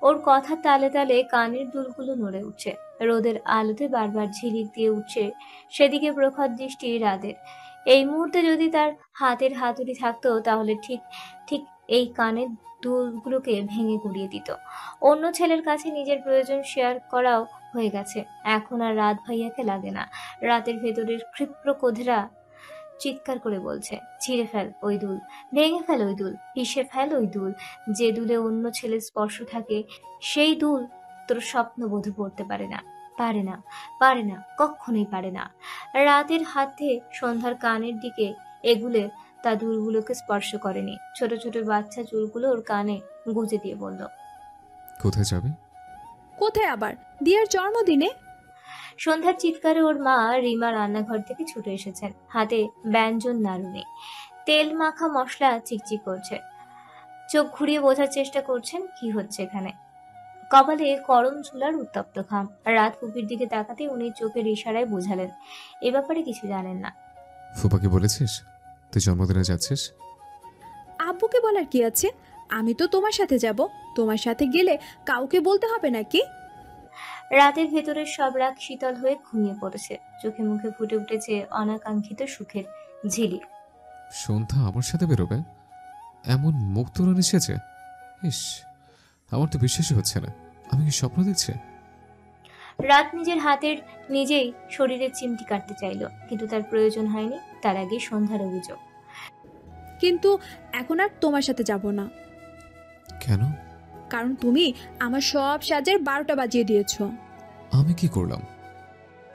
ওর কথা তালে তালে কানের দুলগুলো নড়ে উঠছে। রোদের আলোতে বারবার ঝিলিক দিয়ে উঠছে সেদিকে প্রখর দৃষ্টি রাতের। এই মুহূর্তে যদি তার হাতের হাতুড়ি থাকতো, তাহলে ঠিক ঠিক এই কানের দুলগুলোকে ভেঙে গুড়িয়ে দিত। অন্য ছেলের কাছে নিজের প্রয়োজন শেয়ার করাও হয়ে গেছে, এখন আর রাত ভাইয়াকে লাগে না। রাতের ভেতরের ক্ষিপ্র কোধরা চিৎকার করে বলছে, ছিঁড়ে ফেল ওই দুল, ভেঙে ফেল ওই দুল, পিষে ফেল ওই দুল। যে দুলে অন্য ছেলের স্পর্শ থাকে, সেই দুল তোর স্বপ্ন বোধ করতে পারে না, পারে না, পারে না, কখনোই পারে না। রাতের হাতে সন্ধ্যার কানের দিকে এগুলে তা দুলগুলোকে স্পর্শ করেনি। ছোট ছোট বাচ্চা চুলগুলো ওর কানে গুঁজে দিয়ে বলল। কোথায় যাবে? কোথায় আবার? দিয়ার জন্মদিনে। সন্ধ্যার চিৎকারে ওর মা রিমা রান্নাঘর থেকে ছুটে এসেছেন। হাতে ব্যঞ্জন নাড়ুনি, তেল মাখা মশলা চিকচিক করছে। চোখ ঘুরিয়ে বোঝার চেষ্টা করছেন কি হচ্ছে এখানে। কপালে গরম চুলার উত্তপ্ত ঘাম। রাত ফুপির দিকে তাকাতে উনি চোখের ইশারায় বোঝালেন এ ব্যাপারে কিছু জানেন না। ফুপাকে বলেছিস তুই জন্মদিনে যাচ্ছিস? আব্বুকে বলার কি আছে? আমি তো তোমার সাথে যাব। তোমার সাথে গেলে কাউকে বলতে হবে নাকি? রাতের ভেতরের সব রাগ শীতল হয়ে ঘুমিয়ে পড়েছে। চোখে মুখে ফুটে উঠেছে অনাকাঙ্ক্ষিত সুখের ঝিলিক। সন্ধ্যা আমার সাথে বেরোবে? এমন মুখ তোরণ এসেছে! ইস, আমার তো বিশ্বাসই হচ্ছে না। আমি কি স্বপ্ন দেখছি? রাত নিজের হাতের নিজেই শরীরের চিমটি কাটতে চাইল, কিন্তু তার প্রয়োজন হয়নি। তার আগে সন্ধ্যার অভিযোগ। কিন্তু এখন আর তোমার সাথে যাব না, কেন? কারণ তুমি আমার সব সাজের 12টা বাজিয়ে দিয়েছো। আমি কি করলাম?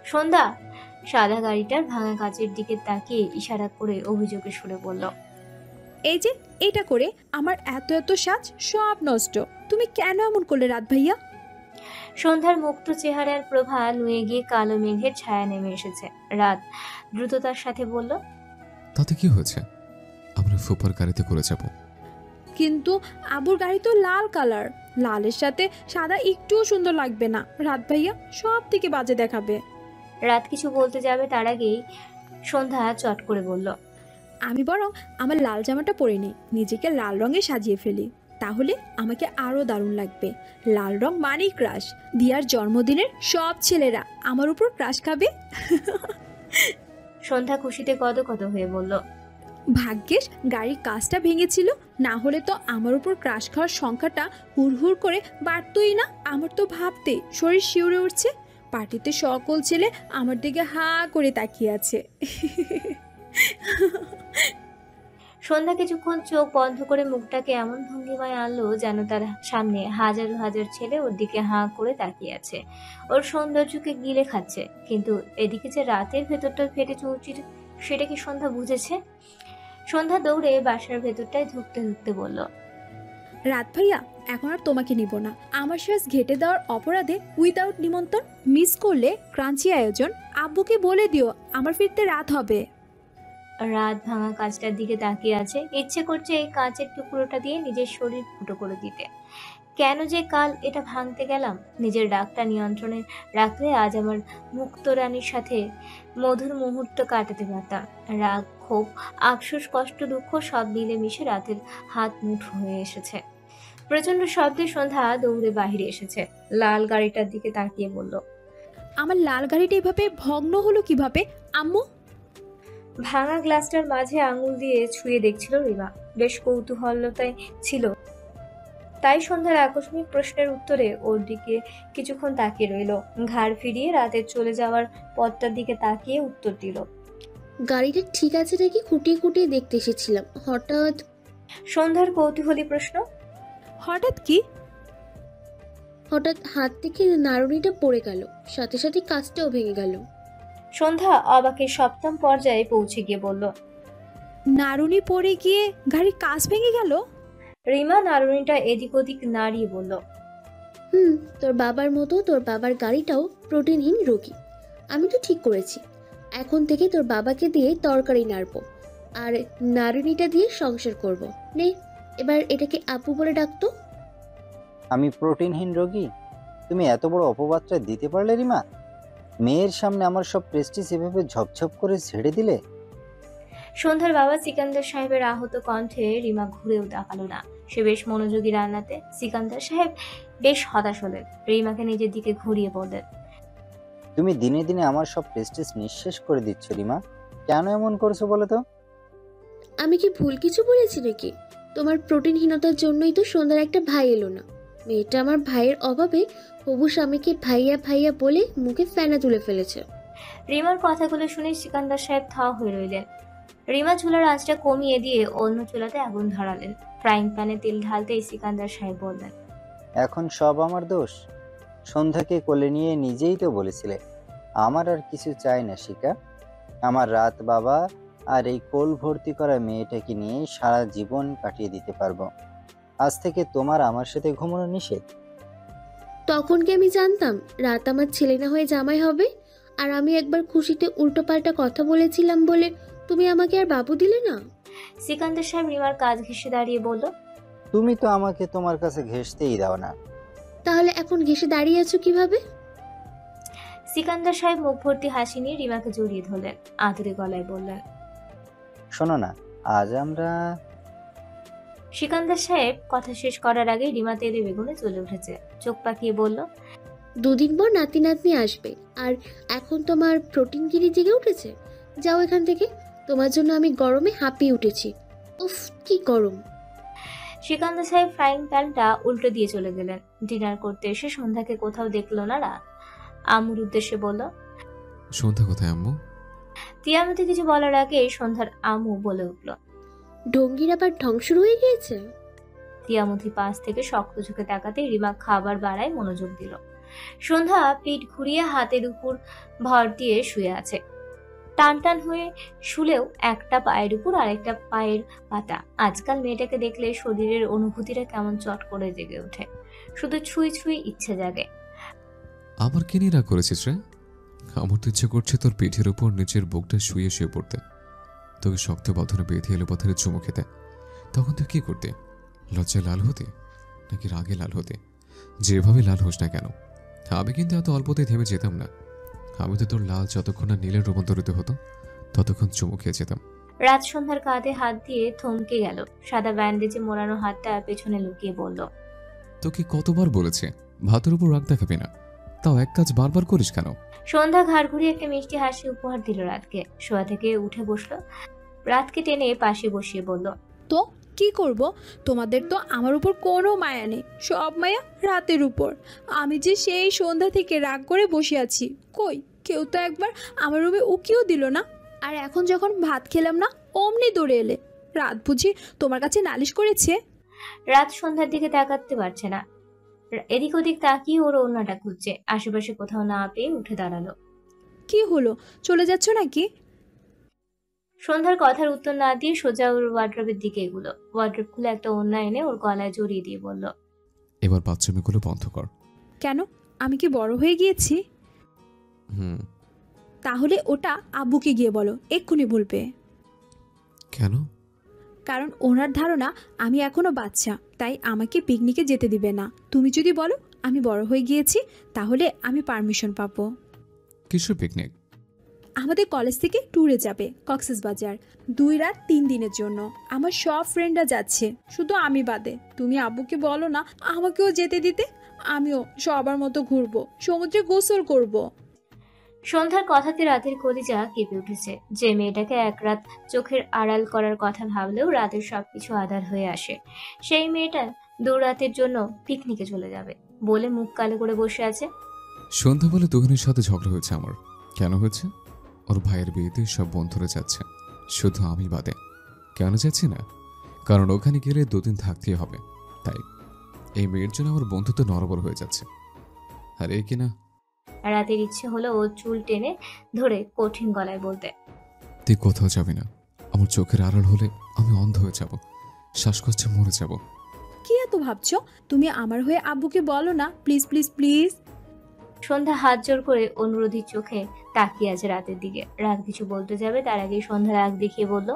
সন্ধ্যা সাদা গাড়িটার ভাঙা কাচের দিকে তাকিয়ে ইশারা করে অভিযোগের সুরে বলল, এই যে এটা করে আমার এত এত সাজ সব নষ্ট। তুমি কেন এমন করলে রাত ভাইয়া? সন্ধ্যার মুক্ত চেহারার প্রভা নুয়ে গিয়ে কালো মেঘের ছায়া নেমে এসেছে। রাত দ্রুততার সাথে বলল, তাতে কি হয়েছে? আমরা ফুপার গাড়িতে করে যাব। কিন্তু আবুর গাড়ি তো লাল কালার, লালের সাথে সাদা একটুও সুন্দর লাগবে না রাত ভাইয়া, সব থেকে বাজে দেখাবে। রাত কিছু বলতে যাবে তার আগেই সন্ধ্যা চট করে বলল, আমি বরং আমার লাল জামাটা পরে নিই, নিজেকে লাল রঙে সাজিয়ে ফেলি, তাহলে আমাকে আরো দারুণ লাগবে। লাল রং মানেই ক্রাশ। দিয়ার জন্মদিনের সব ছেলেরা আমার উপর ক্রাশ খাবে। সন্ধ্যা খুশিতে কত হয়ে বলল, ভাগ্যেশ গাড়ির কাজটা ভেঙেছিল, না হলে তো আমার উপর ক্রাশ খাওয়ার সংখ্যাটা হুড় করে বাড়তই না। আমার তো ভাবতে শরীর শিউরে উঠছে। পার্টিতে সকল ছেলে আমার দিকে হা করে তাকিয়ে আছে। সন্ধ্যা কিছুক্ষণ চোখ বন্ধ করে মুখটাকে এমন ভঙ্গিমায় আনলো যেন তার সামনে হাজার হাজার ছেলে ওর দিকে হাঁ করে তাকিয়ে আছে, ওর সৌন্দর্যকে গিলে খাচ্ছে। কিন্তু এদিকে যে রাতের ভেতরটা ফেটে চৌচির, সেটা কি সন্ধ্যা বুঝেছে? সন্ধ্যা দৌড়ে বাসার ভেতরটায় ধুকতে বলল, রাত ভাইয়া, এখন আর তোমাকে নিব না। আমার শেষ ঘেটে দেওয়ার অপরাধে উইদাউট নিমন্ত্রণ মিস করলে ক্রাঞ্চি আয়োজন। আব্বুকে বলে দিও আমার ফিরতে রাত হবে। রাত ভাঙা কাঁচটার দিকে তাকিয়ে আছে, ইচ্ছে করছে এই কাঁচের টুকরোটা দিয়ে নিজের শরীর ফুটো করে দিতে। কেন যে কাল এটা ভাঙতে গেলাম? নিজের রাগটা নিয়ন্ত্রণে রাখলে আজ আমার মুক্ত রানীর সাথে মধুর মুহূর্ত কাটাতে পারতাম। রাগ, ক্ষোভ, আফসোস, কষ্ট, দুঃখ সব মিলেমিশে রাতের হাত মুঠো হয়ে এসেছে। প্রচন্ড শব্দে সন্ধ্যা দৌড়ে বাহিরে এসেছে, লাল গাড়িটার দিকে তাকিয়ে বলল, আমার লাল গাড়িটা এভাবে ভগ্ন হলো কিভাবে আম্মু? ভাঙা গ্লাসটার মাঝে আঙুল দিয়ে ছুঁয়ে দেখছিল রিমা। বেশ কৌতূহলতায় ছিল, তাই সন্ধ্যার আকস্মিক প্রশ্নের উত্তরে ওর দিকে কিছুক্ষণ তাকিয়ে রইল। ঘাড় ফিরিয়ে রাতের চলে যাওয়ার পথটার দিকে তাকিয়ে উত্তর দিল, গাড়িটা ঠিক আছে নাকি খুঁটিয়ে খুঁটিয়ে দেখতে এসেছিলাম। হঠাৎ সন্ধ্যার কৌতূহলী প্রশ্ন। হঠাৎ কি? হঠাৎ হাত থেকে নাড়ুনিটা পড়ে গেল, সাথে সাথে কাজটাও ভেঙে গেল। সন্ধ্যা অবাকের সপ্তম পর্যায়ে পৌঁছে গিয়ে বলল, নারুনি পড়ে গিয়ে গাড়ির কাজ ভেঙে গেল? রিমা নারুনিটা এদিক ওদিক নাড়িয়ে বলল, তোর বাবার মতো তোর বাবার গাড়িটাও প্রোটিনহীন রোগী। আমি তো ঠিক করেছি, এখন থেকে তোর বাবাকে দিয়ে তরকারি নাড়বো আর নাড়ুনিটা দিয়ে সংসার করব। নে, এবার এটাকে আপু বলে ডাকতো। আমি প্রোটিনহীন রোগী? তুমি এত বড় অপবাদটা দিতে পারলে রিমা? মেয়ের সামনে আমার সব প্রেস্টিজ এভাবে ঝপঝপ করে ছেড়ে দিলে? সন্ধ্যার বাবা সিকান্দার সাহেবের আহত কণ্ঠে রিমা ঘুরেও তাকালো না। সে বেশ মনোযোগী রান্নাতে। সিকান্দার সাহেব বেশ হতাশ হলেন, রিমাকে নিজের দিকে ঘুরিয়ে বললেন, তুমি দিনে দিনে আমার সব প্রেস্টিজ নিঃশেষ করে দিচ্ছ রিমা। কেন এমন করছো বলো তো? আমি কি ভুল কিছু বলেছি নাকি? তোমার প্রোটিনহীনতার জন্যই তো সন্ধ্যার একটা ভাই এলো না। মেয়েটা আমার ভাইয়ের অভাবে হবু স্বামীকে ভাইয়া ভাইয়া বলে মুখে ফেনা তুলে ফেলেছে। রিমার কথাগুলো শুনে সিকান্দার সাহেব থ হয়ে রইলেন। রিমা চুলার আঁচটা কমিয়ে দিয়ে অন্য চুলাতে আগুন ধরালেন। ফ্রাইং প্যানে তেল ঢালতেই সিকান্দার সাহেব বললেন, এখন সব আমার দোষ? সন্ধ্যাকে কোলে নিয়ে নিজেই তো বলেছিলে আমার আর কিছু চাই না শিকা। আমার রাত বাবা আর এই কোল ভর্তি করা মেয়েটাকে নিয়ে সারা জীবন কাটিয়ে দিতে পারবো। আজ থেকে তোমার আমার সাথে ঘুমানো নিষেধ। তখন কি আমি জানতাম রাত আমার ছেলে না হয়ে জামাই হবে? আর আমি একবার খুশিতে উল্টোপাল্টা কথা বলেছিলাম বলে তুমি আমাকে আর বাবু দিলে না? সিকান্দার সাহেব রিমার কাজ ঘেঁষে দাঁড়িয়ে বলল, তুমি তো আমাকে তোমার কাছে ঘেঁষতেই দাও না। তাহলে এখন ঘেসে দাঁড়িয়ে আছো কিভাবে? সিকান্দার সাহেব মুখ ভর্তি হাসি নিয়ে রিমাকে জড়িয়ে ধরলেন, আদুরে গলায় বললেন। শোনো না, আজ আমরা সিকান্দার সাহেব কথা শেষ করার আগে রিমা তেলে বেগুনে চলে উঠেছে, চোখ পাকিয়ে বলল। 2 দিন পর নাতি নাতনি আসবে, আর এখন তোমার প্রোটিন গিরি জেগে উঠেছে। যাও এখান থেকে, তোমার জন্য আমি গরমে হাঁপিয়ে উঠেছি। উফ, কি গরম। সিকান্দার সাহেব ফ্রাইং প্যানটা উল্টো দিয়ে চলে গেলেন। ডিনার করতে এসে সন্ধ্যাকে কোথাও দেখলো না রাত। আম্মুর উদ্দেশ্যে বলল। সন্ধ্যা কোথায় আম্মু? তিয়ামতি কিছু বলার আগে সন্ধ্যার আম্মু বলে উঠল। ঢঙ্গির আবার ঢং শুরু হয়ে গিয়েছে। তিয়ামতি পাশ থেকে শক্ত চোখে তাকাতে রিমা খাবার বাড়ায় মনোযোগ দিল। সন্ধ্যা পিঠ ঘুরিয়ে হাতের উপর ভর দিয়ে শুয়ে আছে। টান টান হয়ে শুলেও একটা পায়ের উপর আরেকটা পায়ের পাতা। আজকাল মেয়েটাকে দেখলে শরীরের অনুভূতিটা কেমন চট করে জেগে ওঠে, শুধু ছুঁই ছুঁই ইচ্ছে জাগে। আমার কি নিয়ে রাগ করেছিস রে? আমার তো ইচ্ছে করছে তোর পিঠের উপর নিচের বুকটা শুয়ে শুয়ে পড়তে, তোকে শক্ত বন্ধনে বেঁধে এলো পথের চুমু খেতে। তখন তুই কি করতে? লজ্জায় লাল হতে নাকি রাগে লাল হতে? যেভাবে লাল হোস না কেন, আমি কিন্তু এত অল্পতেই থেমে যেতাম না। আমি তো তোর লাল যতক্ষণ না নীলের রূপান্তরিত হতো ততক্ষণ চুমু খেয়ে যেতাম। রাত সন্ধ্যার কাঁধে হাত দিয়ে থমকে গেল। সাদা ব্যান্ডেজে মোড়ানো হাতটা পেছনে লুকিয়ে বলল। তোকে কতবার বলেছে ভাতের উপর রাগ দেখাবি না, তাও এক কাজ বারবার করিস কেন? সন্ধ্যা ঘাড় ঘুরিয়ে একটা মিষ্টি হাসি উপহার দিল রাতকে। শোয়া থেকে উঠে বসলো, রাতকে টেনে পাশে বসিয়ে বলল। তো কি করব? তোমাদের তো আমার উপর কোনো মায়া নেই, সব মায়া রাতের উপর। আমি যে সেই সন্ধ্যা থেকে রাগ করে বসে আছি, কই কেউ তো একবার আমার রুমে উকিও দিল না। আর এখন যখন ভাত খেলাম না, অমনি দৌড়ে এলে। রাত বুঝি তোমার কাছে নালিশ করেছে? রাত সন্ধ্যার দিকে তাকাতে পারছে না। এদিক ওদিক তাকিয়ে ওর ওড়নাটা খুঁজছে, আশেপাশে কোথাও না পেয়ে উঠে দাঁড়ালো। কি হলো, চলে যাচ্ছ নাকি? সন্ধ্যার কথার উত্তর না দিয়ে সোজা ওর ওয়ার্ড্রবের দিকে এগুলো। ওয়ার্ড্রব খুলে একটা ওড়না এনে ওর গলায় জড়িয়ে দিয়ে বলল। এবার বাচ্চামিগুলো বন্ধ কর। কেন, আমি কি বড় হয়ে গিয়েছি? হুম। তাহলে ওটা আব্বুকে গিয়ে বলো, এক্ষুনি বলবে। কেন? কারণ ওনার ধারণা আমি এখনো বাচ্চা, তাই আমাকে পিকনিকে যেতে দিবে না। তুমি যদি বলো আমি বড় হয়ে গিয়েছি, তাহলে আমি পারমিশন পাবো। কিসের পিকনিক? আমাদের কলেজ থেকে ট্যুরে যাবে কক্সবাজার, 2 রাত 3 দিনের জন্য। আমার সব ফ্রেন্ডরা যাচ্ছে, শুধু আমি বাদে। তুমি আব্বুকে বলো না আমাকেও যেতে দিতে, আমিও সবার মতো ঘুরবো, সমুদ্রে গোসল করব। সন্ধ্যার কথাতে রাতের কলিজা কেঁপে উঠেছে। যে মেয়েটাকে এক রাত চোখের আড়াল করার কথা ভাবলেও রাতের সবকিছু আধার হয়ে আসে, সেই মেয়েটা 2 রাতের জন্য পিকনিকে চলে যাবে বলে মুখ কালো করে বসে আছে। সন্ধ্যা বলে তুহিনের সাথে ঝগড়া হয়েছে আমার। কেন হয়েছে? ওর ভাইয়ের বিয়েতে সব বন্ধুরা যাচ্ছে, শুধু আমি বাদে। কেন যাচ্ছি না? কারণ ওখানে গেলে 2 দিন থাকতেই হবে, তাই। এই মেয়ের জন্য আমার বন্ধুত্ব নরবর হয়ে যাচ্ছে। আর এই কিনা রাতের ইচ্ছে হলো ও চুল টেনে ধরে কঠিন গলায় বলতে। তুই কোথাও যাবি না। আমার চোখের আড়াল হলে আমি অন্ধ হয়ে যাব, শ্বাসকষ্টে মরে যাব। কি এত ভাবছো? তুমি আমার হয়ে আব্বুকে বলো না, প্লিজ প্লিজ প্লিজ। সন্ধ্যা হাত জোর করে অনুরোধী চোখে তাকিয়ে আছে রাতের দিকে। রাত কিছু বলতে যাবে তার আগেই সন্ধ্যা রাগ দেখিয়ে বলল।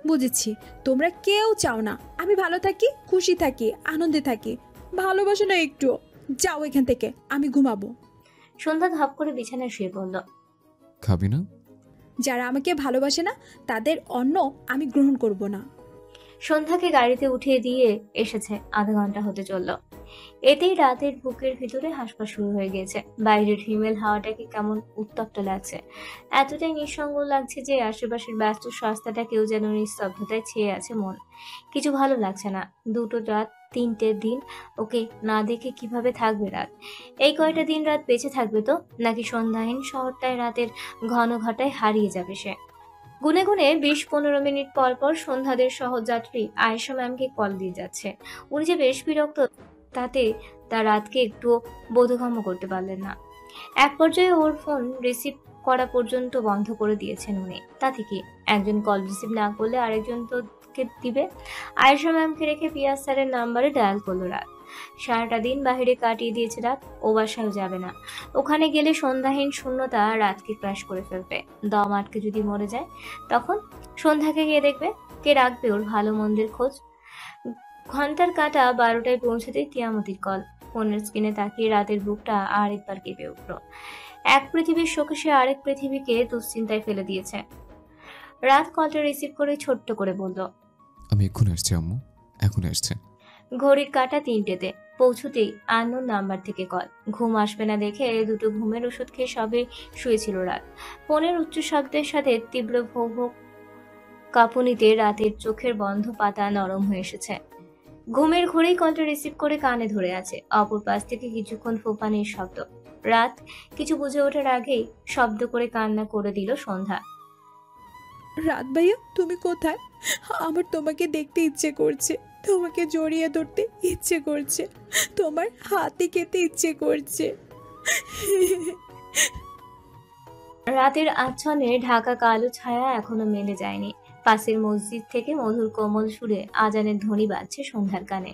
বুঝেছি, তোমরা কেউ চাও না আমি ভালো থাকি, খুশি থাকি, আনন্দে থাকি। ভালোবাসো না একটু। যাও এখান থেকে, আমি ঘুমাবো। সন্ধ্যা ধপ করে বিছানায় শুয়ে পড়ল। খাবি না? যারা আমাকে ভালোবাসে না তাদের অন্ন আমি গ্রহণ করব না। সন্ধ্যাকে গাড়িতে উঠিয়ে দিয়ে এসেছে, আধা ঘন্টা হতে চলল। এতেই রাতের বুকের ভিতরে হাসপাস শুরু হয়ে গেছে। বাইরের হিমেল হাওয়াটাকে কেমন উত্তপ্ত লাগছে, এতটাই নিঃসঙ্গ লাগছে যে আশেপাশের ব্যস্ত রাস্তাটাকেও যেন নিস্তব্ধতায় ছেয়ে আছে মন। কিছু ভালো লাগছে না। 2 রাত 3টে দিন ওকে না দেখে কিভাবে থাকবে রাত? এই কয়টা দিন রাত বেঁচে থাকবে তো, নাকি সন্ধ্যাহীন শহরটায় রাতের ঘন ঘটায় হারিয়ে যাবে সে? গুনে গুনে 20-15 মিনিট পর পর সন্ধ্যাদের সহযাত্রী আয়েশা ম্যামকে কল দিয়ে যাচ্ছে। উনি যে বেশ বিরক্ত, তাতে তার রাতকে একটুও বোধগম্য করতে পারলেন না। এক পর্যায়ে ওর ফোন রিসিভ করা পর্যন্ত বন্ধ করে দিয়েছেন উনি। তাতে কি, একজন কল রিসিভ না করলে আরেকজন তো দিবে। আয়েশা ম্যামকে রেখে পিয়াস স্যারের নাম্বারে ডায়াল করলো রাত। সারাটা দিন বাহিরে কাটিয়ে দিয়েছে রাত, ও বাসায় যাবে না। ওখানে গেলে সন্ধ্যাহীন শূন্যতা রাতকে ক্রাশ করে ফেলবে। দম আটকে যদি মরে যায়, তখন সন্ধ্যাকে গিয়ে দেখবে, কে রাখবে ওর ভালো মন্দের খোঁজ? ঘন্টার কাঁটা 12টায় পৌঁছতেই তিয়ামতির কল। ফোনের স্ক্রিনে তাকিয়ে রাতের বুকটা আরেকবার কেঁপে উঠল। এক পৃথিবীর শোকে সে আরেক পৃথিবীকে দুশ্চিন্তায় ফেলে দিয়েছে। রাত কলটা রিসিভ করে ছোট্ট করে বলল, আমি এক্ষুনি আসছি আম্মু, এখন আসছে। ঘড়ির কাঁটা 3টেতে। পৌঁছতেই আননোন নাম্বার থেকে কল। ঘুম আসবে না দেখে দুটো ঘুমের ওষুধ খেয়ে সবে শুয়েছিল রাত। ফোনের উচ্চ শব্দের সাথে তীব্র ভোগ ভোগ কাঁপুনিতে রাতের চোখের বন্ধ পাতা নরম হয়ে এসেছে। ঘুমের ঘোরেই কলটা রিসিভ করে কানে ধরে আছে। অপর পাশ থেকে কিছুক্ষণ ফোপানির শব্দ। রাত কিছু বুঝে ওঠার আগেই শব্দ করে কান্না করে দিল সন্ধ্যা। রাত ভাইয়া, তুমি কোথায়? আমার তোমাকে দেখতে ইচ্ছে করছে, তোমাকে জড়িয়ে ধরতে ইচ্ছে করছে, তোমার হাতে খেতে ইচ্ছে করছে। রাতের আচ্ছন্নে ঢাকা কালো ছায়া এখনো মেলে যায়নি। পাশের মসজিদ থেকে মধুর কোমল সুরে আজানের ধ্বনি বাজছে সন্ধ্যার কানে।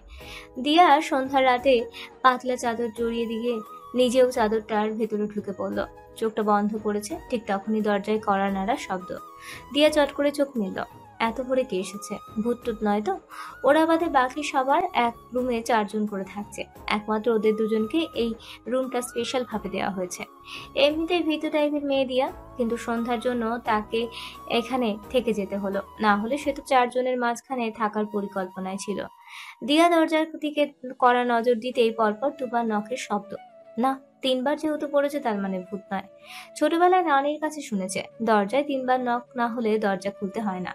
দিয়া সন্ধ্যার রাতে পাতলা চাদর জড়িয়ে দিয়ে নিজেও চাদরটার ভেতরে ঢুকে পড়ল। চোখটা বন্ধ করেছে, ঠিক তখনই দরজায় কড়া নাড়া শব্দ। দিয়া চট করে চোখ মেলল। এত ভোরে কে এসেছে? ভূত টুত নয় তো? ওরা বাদে বাকি সবার এক রুমে 4 জন করে থাকছে। একমাত্র ওদের দুজনকে এই রুমটা স্পেশাল ভাবে দেওয়া হয়েছে। এমনিতেই ভীতু টাইপের মেয়ে দিয়া, কিন্তু সন্ধ্যার জন্য তাকে এখানে থেকে যেতে হলো। না হলে সে তো 4 জনের মাঝখানে থাকার পরিকল্পনায় ছিল। দিয়া দরজার দিকে কড়া নজর দিতেই পরপর দুবার নখের শব্দ। না, 3বার যেহেতু পড়েছে তার মানে ভূত নয়। ছোটবেলায় নানির কাছে শুনেছে দরজায় 3বার নখ না হলে দরজা খুলতে হয় না।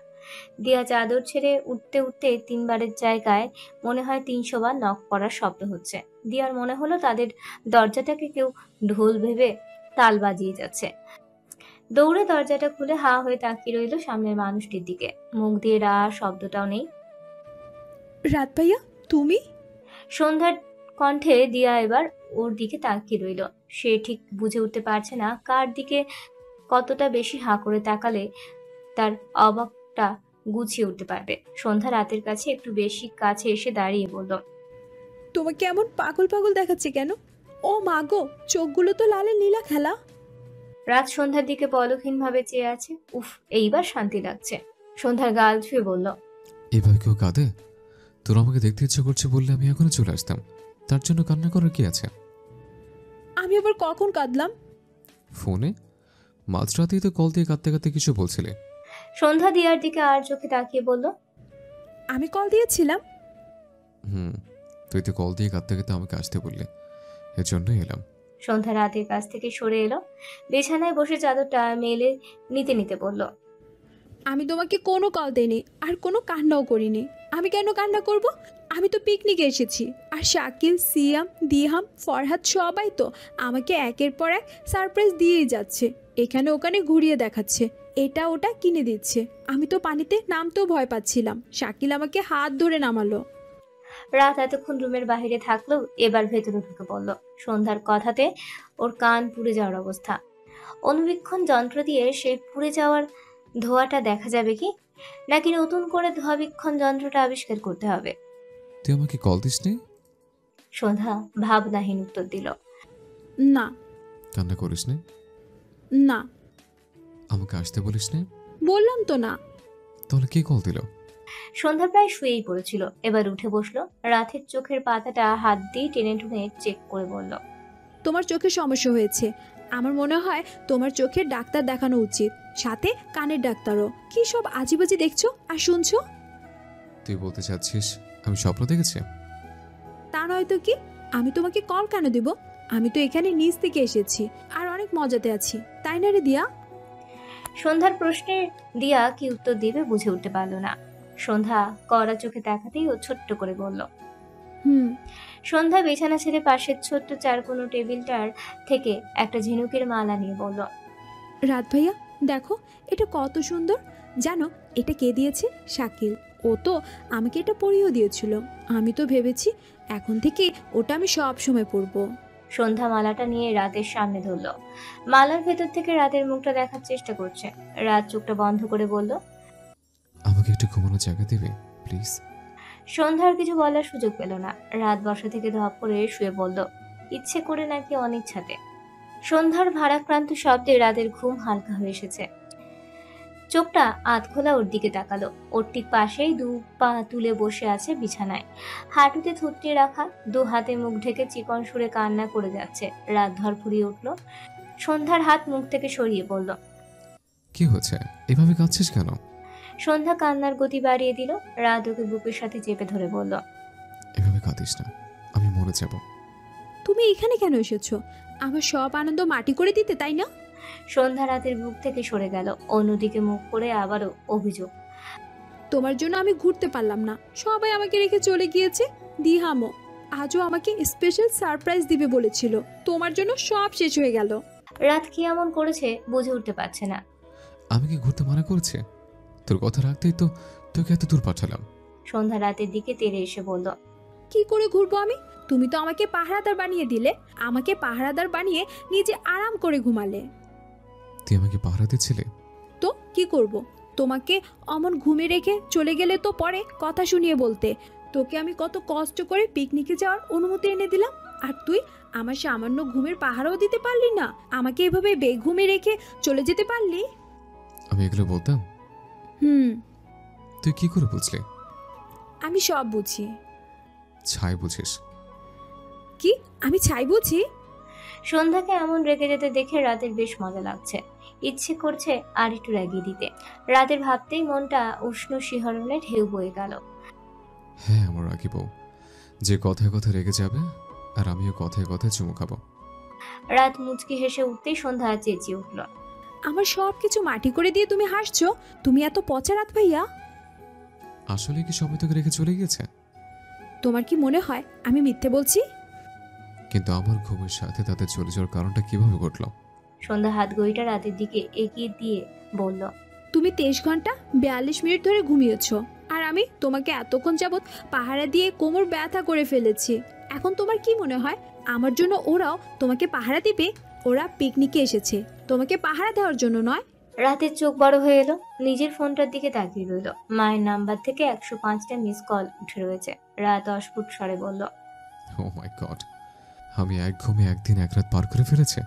দিয়া চাদর ছেড়ে উঠতে উঠতে 3বারের জায়গায় মনে হয় 300 বার নখ পড়ার শব্দ হচ্ছে। দিয়ার মনে হলো তাদের দরজাটাকে কেউ ঢোল ভেবে তাল বাজিয়ে যাচ্ছে। দৌড়ে দরজাটা খুলে হা হয়ে তাকিয়ে রইল সামনের মানুষটির দিকে। মুখ দিয়ে রা শব্দটাও নেই। রাত ভাইয়া, তুমি? সন্ধ্যার কণ্ঠে দিয়া এবার ওর দিকে তাকিয়ে রইল। সে ঠিক বুঝে উঠতে পারছে না কার দিকে কতটা বেশি হা করে তাকালে তার অবাকটা গুছিয়ে উঠতে পারবে। সন্ধ্যা রাতের কাছে একটু বেশি কাছে এসে দাঁড়িয়ে বলল, তোমাকে এমন পাগল পাগল দেখাচ্ছে কেন? ও মা গো, চোখগুলো তো লালে নীলা খেলা। রাত সন্ধ্যার দিকে পলকহীন ভাবে চেয়ে আছে। উফ, এইবার শান্তি লাগছে। সন্ধ্যার গাল ছুঁয়ে বলল, এভাবে কেউ কাঁদে? তোর আমাকে দেখতে ইচ্ছে করছে বললে আমি এখনই চলে আসতাম, তার জন্য কান্না করার কি আছে? আমি আবার কখন কাঁদলাম? ফোনে মাঝরাতেই তো কল দিয়ে কাঁদতে কাঁদতে কিছু বলছিলে। সন্ধ্যা দিয়ার দিকে আর চোখে তাকিয়ে বলল, আমি কল দিয়েছিলাম? তুই তো কল দিয়ে কাঁদতে কাঁদতে আমাকে আসতে বললে, এজন্যই এলাম। সন্ধ্যা রাতের কাছ থেকে সরে এলো। বিছানায় বসে চাদরটা মেলে নিতে নিতে বলল, আমি তোমাকে কোনো কল দেইনি, আর কোনো কান্নাও করিনি। আমি কেন কান্না করব? আমি তো পিকনিকে এসেছি, আর শাকিল, সিয়াম, দিহাম, ফরহাদ সবাই তো আমাকে একের পর এক সারপ্রাইজ দিয়েই যাচ্ছে। এখানে ওখানে ঘুরিয়ে দেখাচ্ছে, এটা ওটা কিনে দিচ্ছে। আমি তো পানিতে নামতেও ভয় পাচ্ছিলাম, শাকিল আমাকে হাত ধরে নামালো। রাত এতক্ষণ রুমের বাইরে থাকলো, এবার ভেতরে ঢুকে পড়ল। সন্ধ্যার কথাতে ওর কান পুড়ে যাওয়ার অবস্থা। অনুবীক্ষণ যন্ত্র দিয়ে সেই পুড়ে যাওয়ার ধোঁয়াটা দেখা যাবে কি, নাকি নতুন করে ধোঁয়াবীক্ষণ যন্ত্রটা আবিষ্কার করতে হবে? তুই আমাকে কল দিসনি? সন্ধ্যা ভাবনাহীন উত্তর দিল, না। কান্না করিস নি? না। আমাকে আসতে বলিস নি? বললাম তো না। তাহলে কে কল দিল? সন্ধ্যা প্রায় শুয়েই পড়েছিল, এবার উঠে বসলো। রাতের চোখের পাতাটা হাত দিয়ে টেনে টুনে চেক করে বলল, তোমার চোখের সমস্যা হয়েছে। আমার মনে হয় তোমার চোখের ডাক্তার দেখানো উচিত, সাথে কানের ডাক্তারও। কি সব আজেবাজে দেখছো আর শুনছো? তুই বলতে চাচ্ছিস আমি স্বপ্ন দেখেছি? তা নয়তো কি? আমি তোমাকে কল কেন দেব? আমি তো এখানে নিচ থেকে এসেছি, আর অনেক মজাতে আছি, তাই না রে দিয়া? সন্ধ্যার প্রশ্নে দিয়া কি উত্তর দিবে বুঝে উঠতে পারল না। সন্ধ্যা কড়া চোখে তাকাতেই ও ছোট্ট করে বলল, হুম। সন্ধ্যা বিছানা ছেড়ে পাশের ছোট্ট চারকোনো টেবিলটার থেকে একটা ঝিনুকের মালা নিয়ে বলল, রাত ভাইয়া, দেখো এটা কত সুন্দর। জানো এটা কে দিয়েছে? শাকিল। ও তো আমাকে এটা পরিয়েও দিয়েছিল। আমি তো ভেবেছি এখন থেকে ওটা আমি সব সময় পরবো। সন্ধ্যা মালাটা নিয়ে রাতের সামনে ধরল। মালার ভেতর থেকে রাতের মুখটা দেখার চেষ্টা করছে। রাত চোখটা বন্ধ করে বলল, আমাকে একটু ঘুমানোর জায়গা দেবে প্লিজ? সন্ধ্যার কিছু বলার সুযোগ পেল না। রাত বসা থেকে ধপ করে শুয়ে বলল, ইচ্ছে করে নাকি অনিচ্ছাতে। সন্ধ্যার ভারাক্রান্ত শব্দে রাতের ঘুম হালকা হয়ে এসেছে। চোখটা আধ খোলা ওর দিকে তাকালো। ওর ঠিক পাশেই দু পা তুলে বসে আছে বিছানায়, হাঁটুতে থুতড়ে রাখা, দু হাতে মুখ ঢেকে চিকন সুরে কান্না করে যাচ্ছে। রাত ধরফুরিয়ে উঠল। সন্ধ্যার হাত মুখ থেকে সরিয়ে পড়ল। কি হয়েছে? এভাবে কাঁদছিস কেন? সন্ধ্যা কান্নার গতি বাড়িয়ে দিল। রাত ওকে বুকের সাথে চেপে ধরে বলল, এভাবে কাঁদিস না, আমি মরে যাব। তুমি এখানে কেন এসেছো? আমার সব আনন্দ মাটি করে দিতে, তাই না? সন্ধ্যা রাতের বুক থেকে সরে গেল। অন্যদিকে মুখ করে আবারও অভিযোগ, তোমার জন্য আমি ঘুরতে পারলাম না, সবাই আমাকে রেখে চলে গিয়েছে। দিহামো আজও আমাকে স্পেশাল সারপ্রাইজ দিবে বলেছিল, তোমার জন্য সব শেষ হয়ে গেল। রাত কি এমন করেছে বুঝে উঠতে পারছে না। আমি কি ঘুরতে মানা করেছে? তোর কথা রাখতেই তো তোকে এত দূর পাঠালাম। সন্ধ্যা রাতের দিকে তেড়ে এসে বলল, কি করে ঘুরবো আমি? তুমি তো আমাকে পাহারাদার বানিয়ে দিলে, আমাকে পাহারাদার বানিয়ে নিজে আরাম করে ঘুমালে। তুই আমাকে পাহারা দিচ্ছিলে? তো কি করব? তোমাকে অমন ঘুমে রেখে চলে গেলে তো পরে কথা শুনিয়ে বলতে, তোকে আমি কত কষ্ট করে পিকনিকে যাওয়ার অনুমতি এনে দিলাম, আর তুই আমার সামান্য ঘুমের পাহারাও দিতে পারলি না। আমাকে এভাবে বেঘুমে রেখে চলে যেতে পারলি? আমি এগুলো বলতাম? হুম, তুই কি করে বুঝলি? আমি সব বুঝি। ছাই বুঝিস? কি আমি ছাই বুঝি? সন্ধ্যাকে এমন রেগে যেতে দেখে রাতের বেশ মজা লাগছে। ইচ্ছে করছে আর একটু রাগিয়ে দিতে। রাতের ভাবতেই মনটা উষ্ণ শিহরণে ঢেউ বয়ে গেল। হ্যাঁ, আমার রাগি বউ, যে কথায় কথায় রেগে যাবে, আর আমিও কথায় কথায় চুমু খাবো। রাত মুচকি হেসে উঠতেই সন্ধ্যা চেঁচিয়ে উঠল, আমার সব কিছু মাটি করে দিয়ে তুমি হাসছো? তুমি এত পচা রাত ভাইয়া? আসলে কি সবাই তোকে রেখে চলে গিয়েছে? তোমার কি মনে হয় আমি মিথ্যে বলছি? কিন্তু আমার ঘুমের সাথে তাদের চলে যাওয়ার কারণটা কিভাবে ঘটলো? সন্ধ্যা হাত ঘড়িটা রাতের দিকে এগিয়ে দিয়ে বলল, তুমি 23 ঘন্টা 42 মিনিট ধরে ঘুমিয়েছো, আর আমি তোমাকে এতক্ষণ যাবৎ পাহারা দিয়ে কোমর ব্যথা করে ফেলেছি। এখন তোমার কি মনে হয় আমার জন্য ওরাও তোমাকে পাহারা দিবে? ওরা পিকনিকে এসেছে তোমাকে পাহারা দেওয়ার জন্য নয়। রাতের চোখ বড় হয়ে এলো। নিজের ফোনটার দিকে তাকিয়ে রইল। মায়ের নাম্বার থেকে 105টা মিস কল উঠে রয়েছে। রাত অস্ফুট স্বরে বলল, ও মাই গড, আমি এক ঘুমে একদিন এক রাত পার করে ফেলেছে।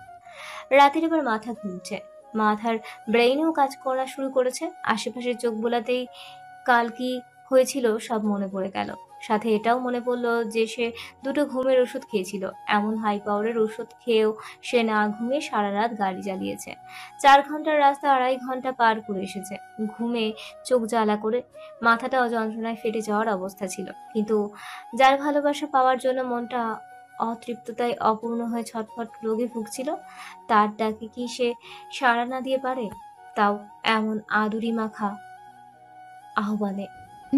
রাতের এবার মাথা ঘুরছে। মাথার ব্রেইনেও কাজ করা শুরু করেছে। আশেপাশে চোখ বোলাতেই কাল কি হয়েছিল সব মনে পড়ে গেল। সাথে এটাও মনে পড়লো যে সে দুটো ঘুমের ওষুধ খেয়েছিল। এমন হাই পাওয়ারের ওষুধ খেয়েও সে না ঘুমিয়ে সারা রাত গাড়ি চালিয়েছে। 4 ঘন্টার রাস্তা 2.5 ঘন্টা পার করে এসেছে। ঘুমে চোখ জ্বালা করে মাথাটাও যন্ত্রণায় ফেটে যাওয়ার অবস্থা ছিল। কিন্তু যার ভালোবাসা পাওয়ার জন্য মনটা অতৃপ্ততায় অপূর্ণ হয়ে ছটফট রোগে ভুগছিল, তার ডাকে কি সে সাড়া না দিয়ে পারে? তাও এমন আদুরি মাখা আহ্বানে।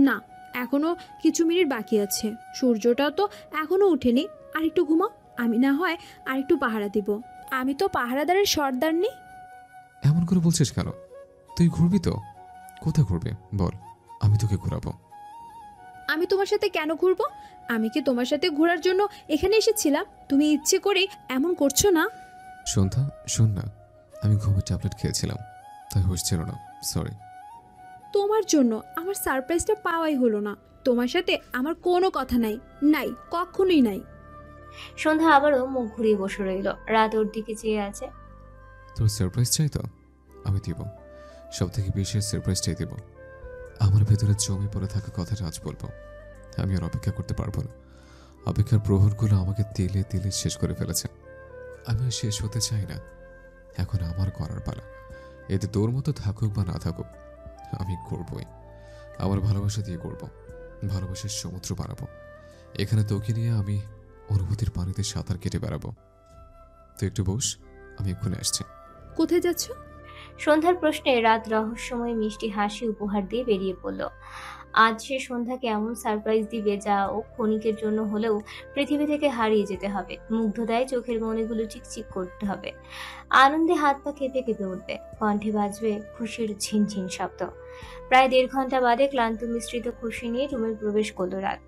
না, এখনো কিছু মিনিট বাকি আছে, সূর্যটা তো এখনো ওঠেনি। আর একটু ঘুমাও, আমি না হয় আর একটু পাহারা দিব। আমি তো পাহারাদারের সর্দার নি। এমন করে বলছিস কেন? তুই ঘুরবি তো? কোথায় ঘুরবি বল, আমি তোকে ঘুরাবো। আমি তোমার সাথে কেন ঘুরবো? আমি কি তোমার সাথে ঘোরার জন্য এখানে এসেছিলাম? তুমি ইচ্ছে করে এমন করছো না। সন্ধ্যা, শোন না, আমি ঘুমের ট্যাবলেট খেয়েছিলাম, তাই হুঁশ ছিল না, সরি। তোমার জন্য আমার সারপ্রাইজটা পাওয়াই হলো না। তোমার সাথে আমার কোনো কথা নাই, নাই, কখনোই নাই। সন্ধ্যা আবারও মুখ ঘুরিয়ে বসে রইল। রাত ওর দিকে চেয়ে আছে। তোর সারপ্রাইজ চাই তো? আমি দিব, সব থেকে বেশি সারপ্রাইজটাই দিব। আমার ভেতরে জমে পড়ে থাকা কথাটা আজ বলবো। আমি আর অপেক্ষা করতে পারবো না। অপেক্ষার প্রহরগুলো আমাকে তেলে তেলে শেষ করে ফেলেছে। আমি আর শেষ হতে চাই না। এখন আমার করার পালা। এতে তোর মতো থাকুক বা না থাকুক, আমি করবই। আমার ভালোবাসা দিয়ে করব, ভালোবাসার সমুদ্র বানাবো। এখানে তোকে নিয়ে আমি অনুভূতির পানিতে সাঁতার কেটে বেড়াবো। তুই একটু বস, আমি এক্ষুনি আসছি। কোথায় যাচ্ছ? সন্ধ্যার প্রশ্নে রাত রহস্যময় মিষ্টি হাসি উপহার দিয়ে বেরিয়ে পড়ল। আজ সে সন্ধ্যাকে এমন সারপ্রাইজ দিবে যা ও ক্ষণিকের জন্য হলেও পৃথিবী থেকে হারিয়ে যেতে হবে। মুগ্ধতায় চোখের মণিগুলো চিকচিক করতে হবে। আনন্দে হাত পা কেঁপে কেঁপে উঠবে। কণ্ঠে বাজবে খুশির ঝিনঝিন শব্দ। প্রায় 1.5 ঘন্টা বাদে ক্লান্ত মিশ্রিত খুশি নিয়ে রুমে প্রবেশ করল রাত।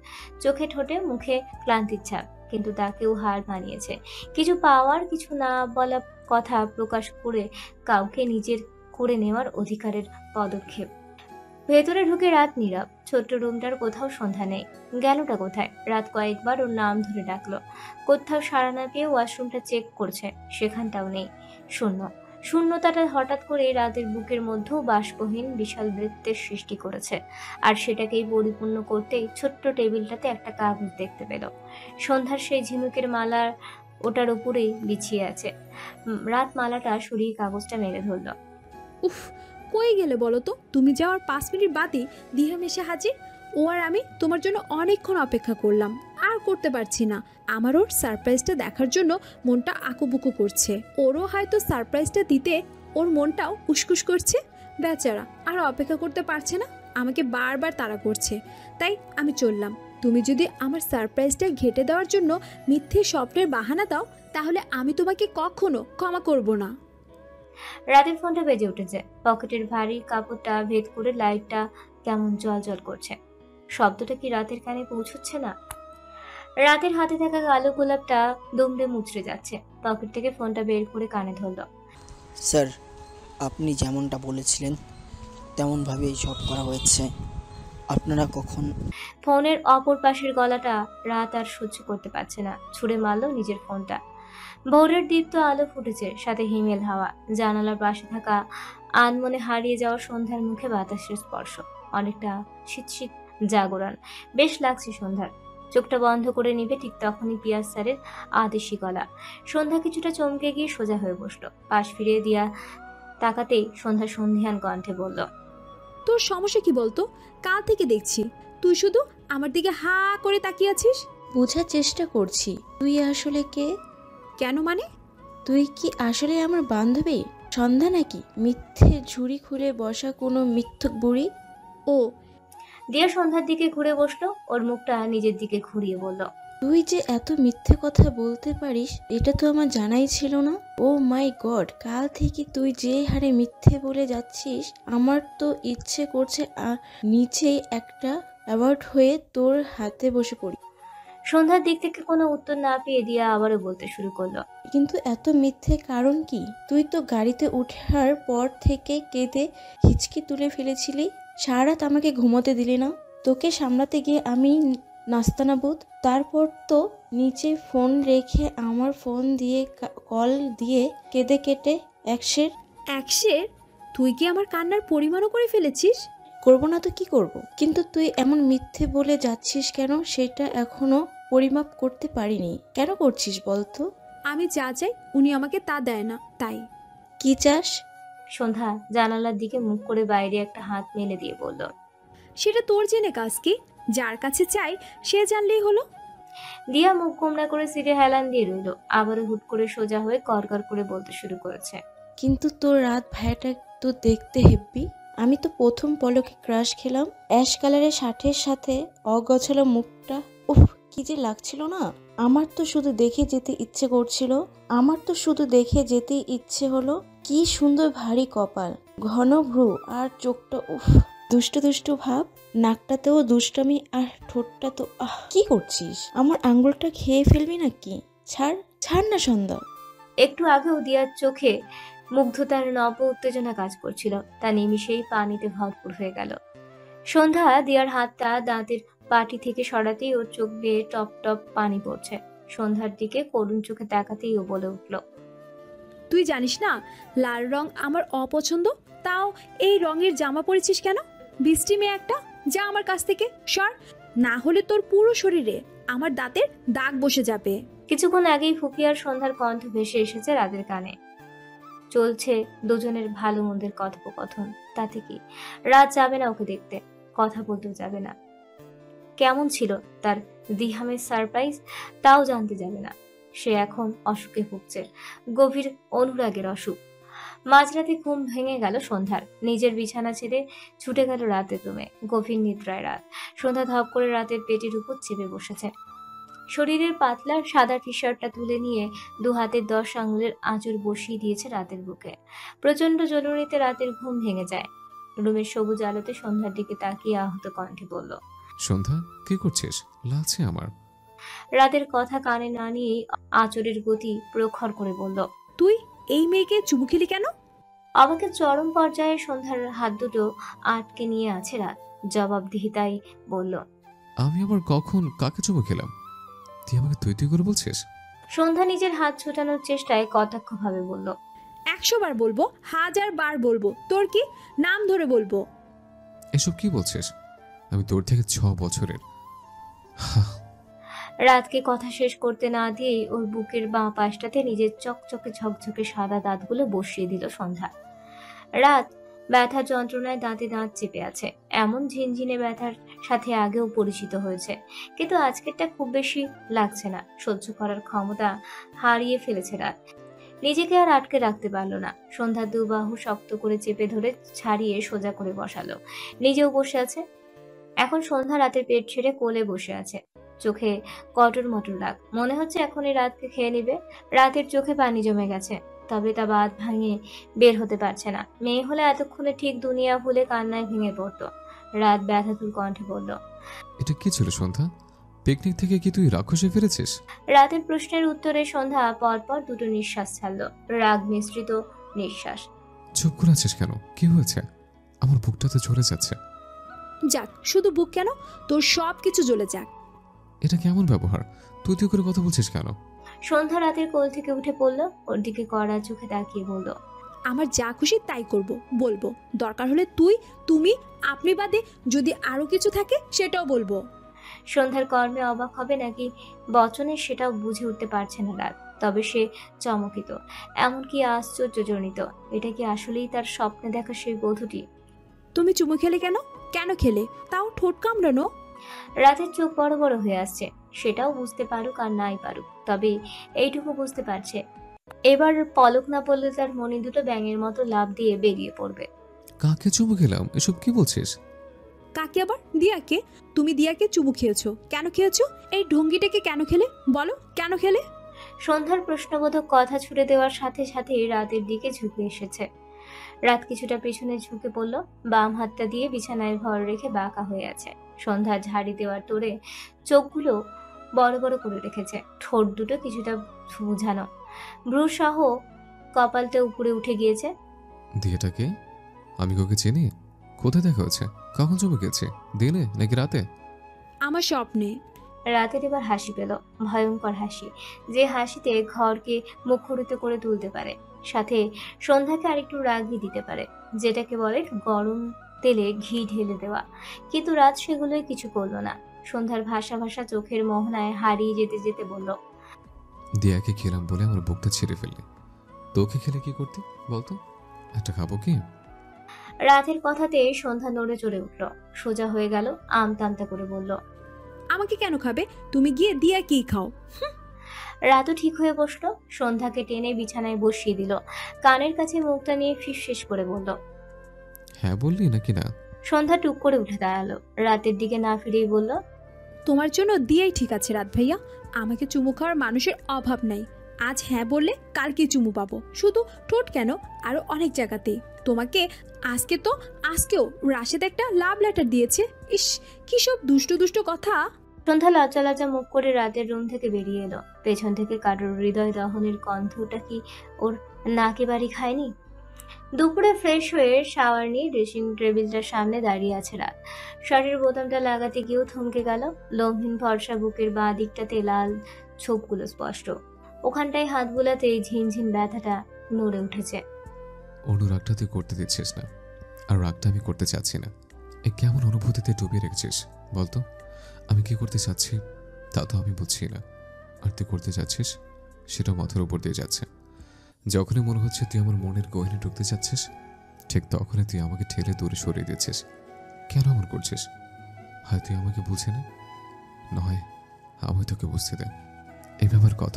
চোখে ঠোঁটে মুখে ক্লান্তির ছাপ, কিন্তু তাকেও হার মানিয়েছে। কিছু পাওয়ার, কিছু না বলা কথা প্রকাশ করে কাউকে নিজের করে নেওয়ার অধিকারের পদক্ষেপ। ভেতরে ঢুকে রাত নীরব। ছোট্ট রুমটার কোথাও সন্ধ্যা নেই। গেলটা কোথায়? রাত কয়েকবার ওর নাম ধরে ডাকলো, কোথাও সাড়া না পেয়ে ওয়াশরুমটা চেক করছে, সেখানটাও নেই, শূন্য। শূন্যতাটা হঠাৎ করে রাতের বুকের মধ্যেও বাষ্পহীন বিশাল বৃত্তের সৃষ্টি করেছে। আর সেটাকেই পরিপূর্ণ করতেই ছোট্ট টেবিলটাতে একটা কাগজ দেখতে পেল। সন্ধ্যার সেই ঝিনুকের মালা ওটার উপরেই বিছিয়ে আছে। রাত মালাটা সরিয়ে কাগজটা মেরে ধরল। উফ, কই গেলে বলো তো? তুমি যাওয়ার 5 মিনিট বাদে দিহাম এসে হাজির। ও আর আমি তোমার জন্য অনেকক্ষণ অপেক্ষা করলাম, আর করতে পারছি না। আমার ওর সারপ্রাইজটা দেখার জন্য মনটা আকুবুকু করছে। ওরও হয়তো সারপ্রাইজটা দিতে ওর মনটাও উসকুস করছে। বেচারা আর অপেক্ষা করতে পারছে না, আমাকে বারবার তাড়া করছে। তাই আমি চললাম। তুমি যদি আমার সারপ্রাইজটা ঘেঁটে দেওয়ার জন্য মিথ্যে স্বপ্নের বাহানা দাও, তাহলে আমি তোমাকে কখনো ক্ষমা করব না। রাতের ফোনটা বেজে উঠেছে। পকেটের ভারী কাপড়টা ভেদ করে লাইটটা কেমন জল করছে। শব্দটা কি রাতের কানে পৌঁছচ্ছে না? রাতের হাতে থাকা কালো গোলাপটা দুমড়ে মুচড়ে যাচ্ছে। পকেট থেকে ফোনটা বের করে কানে ধরল। স্যার, আপনি যেমনটা বলেছিলেন তেমনভাবেই সব করা হয়েছে। আপনারা কখন? ফোনের অপর পাশের গলাটা রাত আর সহ্য করতে পারছে না, ছুঁড়ে মারল নিজের ফোনটা। ভোরের দীপ্ত আলো ফুটেছে, সাথে হিমেল হাওয়া। জানালার পাশে থাকা আনমনে হারিয়ে যাওয়া সন্ধ্যার মুখে বাতাসের স্পর্শ, অনেকটা শীত শীত জাগরণ। বেশ লাগছে সন্ধ্যার। চোখটা বন্ধ করে নিবে ঠিক তখনই পিয়াস স্যারের আদেশি গলা। সন্ধ্যা কিছুটা চমকে গিয়ে সোজা হয়ে বসলো। পাশ ফিরিয়ে দিয়া তাকাতেই সন্ধ্যা সন্ধিহান কণ্ঠে বলল, তোর সমস্যা কি বলতো? কাল থেকে দেখছি তুই শুধু আমার দিকে হা করে তাকিয়ে আছিস। বোঝার চেষ্টা করছি তুই আসলে কে। কেন মানে? তুই কি আসলে আমার বান্ধবী সন্ধ্যা, নাকি মিথ্যে ঝুড়ি খুলে বসা কোনো মিথ্যক বুড়ি? ও, দিয়া সন্ধ্যার দিকে ঘুরে বসলো। ওর মুখটা নিজের দিকে ঘুরিয়ে বলল, তুই যে এত মিথ্যে কথা বলতে পারিস এটা তো আমার জানাই ছিল না। ও মাই গড, কাল থেকে তুই যে হারে মিথ্যে বলে যাচ্ছিস, আমার তো ইচ্ছে করছে নিচেই একটা অ্যাওয়ার্ড হয়ে তোর হাতে বসে পড়ি। সন্ধ্যার দিক থেকে কোনো উত্তর না পেয়ে দিয়া আবারও বলতে শুরু করলো, কিন্তু এত মিথ্যে কারণ কি? তুই তো গাড়িতে ওঠার পর থেকে কেঁদে হিচকি তুলে ফেলেছিলি, সারা রাত আমাকে ঘুমোতে দিলি না। তোকে সামলাতে গিয়ে আমি নাস্তানাবুদ। তারপর তো নিচে ফোন রেখে আমার ফোন দিয়ে কল দিয়ে কেঁদে কেটে একশের। একশের? তুই কি আমার কান্নার পরিমাণও করে ফেলেছিস? করবো না তো কি করব, কিন্তু তুই এমন মিথ্যে বলে যাচ্ছিস কেন সেটা এখনো পরিমাপ করতে পারিনি। কেন করছিস বলতো? আমি যা চাই উনি আমাকে তা দেয় না, তাই। কি চাস? সন্ধ্যা জানালার দিকে মুখ করে বাইরে একটা হাত মেলে দিয়ে বলল, সেটা তোর জেনে কাজ কি? যার কাছে চাই সে জানলেই হলো। দিয়া মুখ গোমড়া করে সিটে হেলান দিয়ে রইল। আবারও হুট করে সোজা হয়ে কড়কড় করে বলতে শুরু করেছে, কিন্তু তোর রাত ভাইয়াটা তো দেখতে হেব্বি। আমি তো প্রথম পলকে ক্রাশ খেলাম। অ্যাশ কালারের শার্টের সাথে অগোছালো মুখটা, উফ কি যে লাগছিল না। আমার তো শুধু দেখে যেতে ইচ্ছে করছিল। হলো। কি সুন্দর ভারী কপাল, ঘন ভ্রু আর চোখটা, উফ দুষ্ট দুষ্ট ভাব, নাকটাতেও দুষ্টামি, আর ঠোঁটটা তো কি করছিস? আমার আঙ্গুলটা খেয়ে ফেলবি নাকি? ছাড় ছাড় না সন্ধ্যা। একটু আগেও দিয়ার চোখে মুগ্ধতার নব উত্তেজনা কাজ করছিল, তা নিমিষেই পানিতে ভরপুর হয়ে গেল। সন্ধ্যা দিয়ার হাতটা দাঁতের পাটি থেকে সরাতেই ওর চোখ বেয়ে টপ টপ পানি পড়ছে। সন্ধ্যার দিকে করুণ চোখে তাকাতেই ও বলে উঠল, তুই জানিস না লাল রং আমার অপছন্দ, তাও এই রঙের জামা পরেছিস কেন? বৃষ্টি মেয়ে একটা, যা আমার কাছ থেকে সর, না হলে তোর পুরো শরীরে আমার দাঁতের দাগ বসে যাবে। কিছুক্ষণ আগেই ফুপিয়ার সন্ধ্যার কণ্ঠ ভেসে এসেছে রাতের কানে। চলছে দুজনের ভালো মন্দের কথোপকথন। তাতে কি রাত যাবে না ওকে দেখতে, কথা বলতেও যাবে না। কেমন ছিল তার দিহামের সারপ্রাইজ তাও জানতে যাবে না। সে এখন অসুখে ভুগছে, গভীর অনুরাগের অসুখ। মাঝরাতে ঘুম ভেঙে গেল সন্ধ্যার। নিজের বিছানা ছেড়ে ছুটে গেল রাতের রুমে। গভীর নিদ্রায় রাত। সন্ধ্যা ধপ করে রাতের পেটের উপর চেপে বসেছে। শরীরের পাতলা সাদা টি শার্টটা তুলে নিয়ে 2 হাতের 10 আঙুলের আঁচড় বসিয়ে দিয়েছে রাতের বুকে। প্রচন্ড জ্বলুনিতে রাতের ঘুম ভেঙে যায়। রুমের সবুজ আলোতে সন্ধ্যার দিকে তাকিয়ে আহত কণ্ঠে বলল, সন্ধ্যা, কি করছিস? লাগছে আমার। রাতের কথা কানে না নিয়ে আঁচড়ের গতি প্রখর করে বলল, তুই এই মেয়েকে চুমু খেলি কেন? আমাকে চরম পর্যায়ে সন্ধ্যার হাত দুটো আটকে নিয়ে আছে রাত। জবাবদিহিতাই বলল, আমি আবার কখন কাকে চুমু খেলাম? তুই আমাকে তুই তুই করে বলছিস? সন্ধ্যা নিজের হাত ছোটানোর চেষ্টায় কটাক্ষভাবে বলল, 100 বার বলবো, 1000 বার বলবো, তোর কি নাম ধরে বলবো। এসব কি বলছিস? আমি তোর থেকে 6 বছরের। রাতকে কথা শেষ করতে না দিয়েই ওর বুকের বাঁ পাশটাতে নিজের চকচকে ঝকঝকে সাদা দাঁতগুলো বসিয়ে দিল সন্ধ্যা। রাত ব্যথার যন্ত্রণায় দাঁতে দাঁত চেপে আছে। এমন ঝিনঝিনে ব্যথার সাথে আগেও পরিচিত হয়েছে, কিন্তু আজকেরটা খুব বেশি লাগছে না। সহ্য করার ক্ষমতা হারিয়ে ফেলেছে রাত। নিজেকে আর আটকে রাখতে পারল না। সন্ধ্যার দুবাহু শক্ত করে চেপে ধরে ছাড়িয়ে সোজা করে বসালো। নিজেও বসে আছে। এখন সন্ধ্যা রাতের পেট ছেড়ে কোলে বসে আছে। চোখে কটর মটর রাগ। মনে হচ্ছে এখনই রাতকে খেয়ে নিবে। রাতের চোখে পানি জমে গেছে, তবে তা বাঁধ ভাঙিয়ে বের হতে পারছে না। মেয়ে হলে এতক্ষণে ঠিক দুনিয়া ভুলে কান্নায় ভেঙে পড়তো। রাত ব্যথাতুর কণ্ঠে বলল, এটা কি ছিল সন্ধ্যা? পিকনিক থেকে কি তুই রাক্ষসে ফিরেছিস? রাতের প্রশ্নের উত্তরে সন্ধ্যা পরপর দুটো নিঃশ্বাস ছাড়ল, রাগ মিশ্রিত নিঃশ্বাস। চুপ করে আছিস কেন? কি হয়েছে? আমার বুকটা তো ঝরে যাচ্ছে। যাক, শুধু বুক কেন, তোর সব কিছু জ্বলে যাক। এটা কেমন ব্যবহার? তুই করে কথা বলছিস কেন? সন্ধ্যা রাতের কোল থেকে উঠে পড়ল, ওর দিকে কড়া চোখে তাকিয়ে বলল, আমার যা খুশি তাই করব, বলবো। দরকার হলে তুই, তুমি, আপনি বাদে যদি আরো কিছু থাকে সেটাও বলবো। সন্ধ্যার কর্মে অবাক হবে নাকি বচনে সেটাও বুঝে উঠতে পারছে না রাত। তবে সে চমকিত, এমনকি আশ্চর্যজনিত। এটা কি আসলেই তার স্বপ্নে দেখা সেই বধূটি? তুমি চুমু খেলে কেন? কেন খেলে? তাও ঠোঁট কামড়ানো। রাতের চোখ বড় বড় হয়ে আসছে। সেটাও বুঝতে পারুক আর নাই পারুক, তবে এইটুকু বুঝতে পারছে, এবার পলক না পড়লে তার মনি দুটো ব্যাঙের মতো লাফ দিয়ে বেরিয়ে পড়বে। কাকে চুমু খেলাম? এসব কি বলছিস? কাকে আবার? দিয়াকে। তুমি দিয়াকে চুমু খেয়েছো। কেন খেয়েছো? এই ঢঙ্গিটাকে কেন খেলে? বলো, কেন খেলে? সন্ধ্যার প্রশ্নবোধক কথা ছুড়ে দেওয়ার সাথে সাথে রাতের দিকে ঝুঁকে এসেছে। রাত কিছুটা পেছনে ঝুঁকে পড়ল, বাম হাতটা দিয়ে বিছানায় ভর রেখে বাঁকা হয়ে আছে। সন্ধ্যা ঝাড়ি দেওয়ার তোড়ে চোখগুলো বড় বড় করে রেখেছে, ঠোঁট দুটো কিছুটা বুঝানো, ভ্রু সহ কপালটা উপরে উঠে গিয়েছে। দিয়েটাকে? আমি কাউকে চিনি? কোথায় দেখা হচ্ছে? কখন চুমু খেয়েছে? দিনে নাকি রাতে? আমার স্বপ্নে। রাতের এবার হাসি পেল, ভয়ঙ্কর হাসি, যে হাসিতে ঘরকে মুখরিত করে তুলতে পারে, সাথে সন্ধ্যাকে আরেকটু রাগি দিতে পারে, যেটাকে বলে গরম তেলে ঘি ঢেলে দেওয়া। কিন্তু রাত সেগুলোই কিছু করলো না। সন্ধ্যার ভাষা ভাষা চোখের মোহনায় হারিয়ে যেতে যেতে বলল, দিয়াকে খেলাম বলে আমার বুকটা ছিঁড়ে ফেললে। তোকে খেলে কি করতি বলতো? একটা খাবো কি? রাতের কথাতে সন্ধ্যা নড়ে চড়ে উঠল, সোজা হয়ে গেল, আমতামতা করে বলল, আমাকে কেন খাবে? তুমি গিয়ে দিয়া কি খাও। রাতও ঠিক হয়ে বসলো, সন্ধ্যাকে টেনে বিছানায় বসিয়ে দিল, কানের কাছে মুখটা নিয়ে ফিসফিস করে বলল। হ্যাঁ বললি নাকি না? সন্ধ্যা টুক করে উঠে দাঁড়ালো, রাতের দিকে না ফিরেই বলল, তোমার জন্য দিয়াই ঠিক আছে রাত ভাইয়া। আমাকে চুমু খাওয়ার মানুষের অভাব নাই। আজ হ্যাঁ বললে কালকে চুমু পাবো। শুধু ঠোঁট কেন, আরো অনেক জায়গাতেই। তোমাকে আজকেও রাশেদ একটা লাভ লেটার দিয়েছে। ইস, কি সব দুষ্ট দুষ্ট কথা। সন্ধ্যা লজ্জা লজ্জা মুখ করে রাতের রুম থেকে বেরিয়ে এলো। পেছন থেকে কারোর হৃদয় দহনের কণ্ঠটা কি ওর নাকে বাড়ি খায়নি? দুপুরে ফ্রেশ হয়ে শাওয়ার নিয়ে ড্রেসিং টেবিলটার সামনে দাঁড়িয়ে আছে রাত। শার্টের বোতামটা লাগাতে গিয়েও থমকে গেল। লোমহীন ফর্সা বুকের বাঁ দিকটাতে লাল ছোপগুলো স্পষ্ট। ওখানটায় হাত বুলাতেই ঝিনঝিন ব্যথাটা নড়ে উঠেছে। অনুরাগটা তুই করতে দিচ্ছিস না, আর রাগটা আমি করতে চাচ্ছি না। এ কেমন অনুভূতিতে ডুবিয়ে রেখেছিস বলতো? আমি কি করতে চাচ্ছি তা তো আমি বুঝছি না, আর তুই করতে চাচ্ছিস সেটা মাথার উপর দিয়ে যাচ্ছে। যখনই মনে হচ্ছে তুই আমার মনের গহীনে ঢুকতে চাচ্ছিস, ঠিক তখনই তুই আমাকে ঠেলে দূরে সরিয়ে দিচ্ছিস। কেন এমন করছিস? হয় তুই আমাকে বুঝে না, নয় আমি তোকে বুঝতে দে। এই ব্যাপার কত?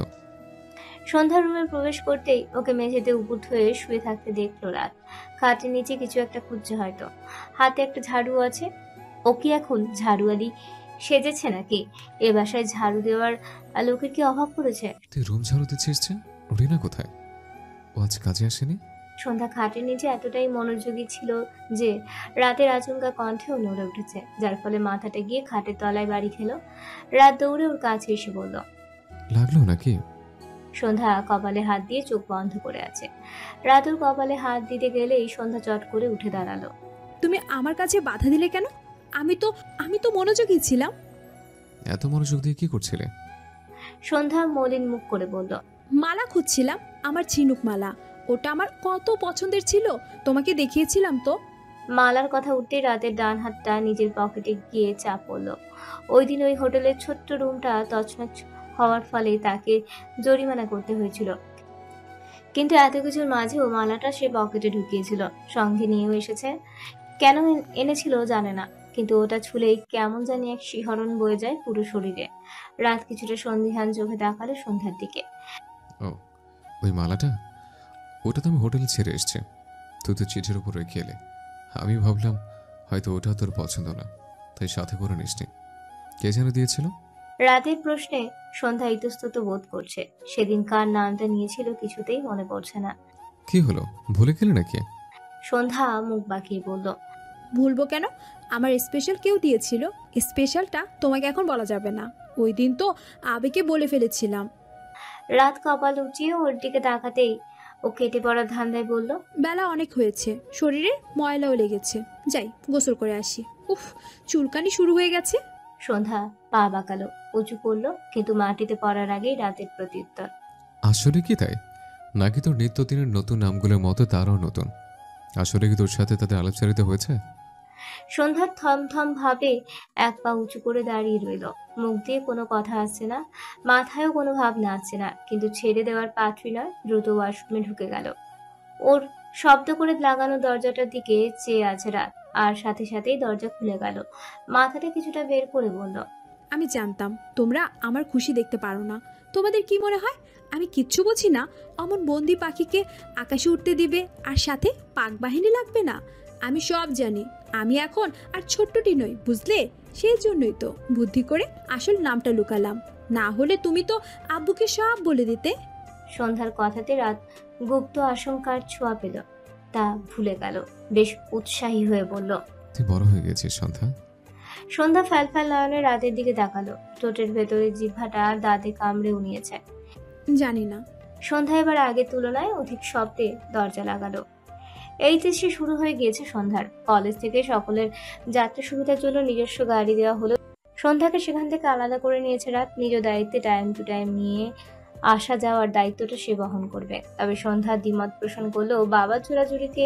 সন্ধ্যার রুমে প্রবেশ করতেই ওকে মেঝেতে উপুট হয়ে শুয়ে থাকতে দেখলো রাত। খাটের নিচে কিছু একটা খুঁজছে হয়তো, হাতে একটা ঝাড়ু আছে। ও কি এখন ঝাড়ুয়ালি সেজেছে নাকি? এ বাসায় ঝাড়ু দেওয়ার লোকের কি অভাব পড়েছে? তুই রুম ঝাড়ু দিচ্ছিস যে? রিনা কোথায়? ও আজ কাজে আসেনি? সন্ধ্যা খাটের নিচে এতটাই মনোযোগী ছিল যে রাতের আচমকা কণ্ঠেও নড়ে উঠেছে, যার ফলে মাথাটা গিয়ে খাটের তলায় বাড়ি খেলো। রাত দৌড়ে ওর কাছে এসে বলল, লাগলো নাকি? সন্ধ্যা কপালে হাত দিয়ে চোখ বন্ধ করে আছে। রাত ওর কপালে হাত দিতে গেলেই সন্ধ্যা চট করে উঠে দাঁড়ালো। তুমি আমার কাছে বাধা দিলে কেন? আমি তো মনোযোগী ছিলাম। এত মনোযোগ দিয়ে কি করছিলে? সন্ধ্যা মলিন মুখ করে বলল, মালা খুঁজছিলাম, আমার ঝিনুক মালা। ওটা আমার কত পছন্দের ছিল, তোমাকে দেখিয়েছিলাম তো। মালার কথা উঠতেই রাতের ডান হাতটা নিজের পকেটে গিয়ে চাপ পড়লো। ওই দিন ওই হোটেলের ছোট্ট রুমটা তছনছ হওয়ার ফলে তাকে জরিমানা করতে হয়েছিল, কিন্তু এত কিছুর মাঝেও মালাটা সে পকেটে ঢুকিয়েছিল, সঙ্গে নিয়েও এসেছে। কেন এনেছিল জানে না, কিন্তু ওটা ছুলেই কেমন জানি এক শিহরণ বয়ে যায় পুরো শরীরে। রাত কিছুটা সন্দিহান চোখে তাকালো সন্ধ্যার দিকে। ও, ওই মালাটা, ওটা তো আমি হোটেলে ছেড়ে এসছি। তুই তো চিঠির উপর রেখে এলে। আমি ভাবলাম হয়তো ওটা তোর পছন্দ না, তাই সাথে করে নিসনি। কে যেন দিয়েছিল? রাতের প্রশ্নে সন্ধ্যা ইতস্তত বোধ করছে। সেদিন কার নামটা নিয়েছিল কিছুতেই মনে পড়ছে না। কি হলো, ভুলে গেলে নাকি? সন্ধ্যা মুখ বাঁকিয়ে বলল, ভুলবো কেন? আমার স্পেশাল কেউ দিয়েছিল। স্পেশালটা তোমাকে এখন বলা যাবে না। ওই দিন তো আবেগে বলে ফেলেছিলাম। রাত কপাল উঁচিয়ে ওর দিকে তাকাতেই ও কেটে পড়ার ধান্দায় বলল, বেলা অনেক হয়েছে, শরীরে ময়লাও লেগেছে, যাই গোসল করে আসি। উফ, চুলকানি শুরু হয়ে গেছে। সন্ধ্যা পা বাঁকালো, উঁচু করলো, কিন্তু মাটিতে পড়ার আগেই রাতের প্রত্যুত্তর। আসলে কি তাই? নাকি তোর নিত্যদিনের নতুন নামগুলোর মতো তারাও নতুন? আসলে কি তোর সাথে তাদের আলাপচারিত হয়েছে? সন্ধ্যার থমথম ভাবে এক পা উঁচু করে দাঁড়িয়ে রইল। মুখ দিয়ে কোনো কথা আসছে না, মাথায়ও কোনো ভাবনা আসছে না, কিন্তু ছেড়ে দেওয়ার পাত্রী নয়। দ্রুত ওয়াশরুমে ঢুকে গেল। ওর শব্দ করে লাগানো দরজাটার দিকে চেয়ে আছে রাত, আর সাথে সাথেই দরজা খুলে গেল। মাথাটা কিছুটা বের করে বলল, আমি জানতাম তোমরা আমার খুশি দেখতে পারো না। তোমাদের কি মনে হয় আমি কিচ্ছু বুঝি না? অমন বন্দি পাখিকে আকাশে উঠতে দিবে আর সাথে পাক বাহিনী লাগবে না? আমি সব জানি। আমি এখন আর ছোট্টটি নই, বুঝলে? সেই জন্যই তো বুদ্ধি করে আসল নামটা লুকালাম। না হলে তুমি তো আব্বুকে সব বলে দিতে। সন্ধ্যার কথাতে রাত গুপ্ত আশঙ্কার ছোঁয়া পেল, তা ভুলে গেল। বেশ উৎসাহী হয়ে বলল, তুই বড় হয়ে গেছিস সন্ধ্যা। সন্ধ্যা ফ্যালফ্যাল নয়নে রাতের দিকে তাকালো। ঠোঁটের ভেতরে জিহ্বাটা দাঁতে কামড়ে উনিয়েছে। জানি না। সন্ধ্যা এবার আগের তুলনায় অধিক শব্দে দরজা লাগালো। এইচএসসি শুরু হয়ে গিয়েছে সন্ধ্যার। কলেজ থেকে সকলের যাত্রা সুবিধার জন্য নিজস্ব গাড়ি দেওয়া হলো। সন্ধ্যাকে সেখান থেকে আলাদা করে নিয়েছে রাত। নিজ দায়িত্বে টাইম টু টাইম নিয়ে আসা যাওয়ার দায়িত্বটা সে বহন করবে। তবে সন্ধ্যা দ্বিমত পোষণ করলেও বাবার জোরাজুরিকে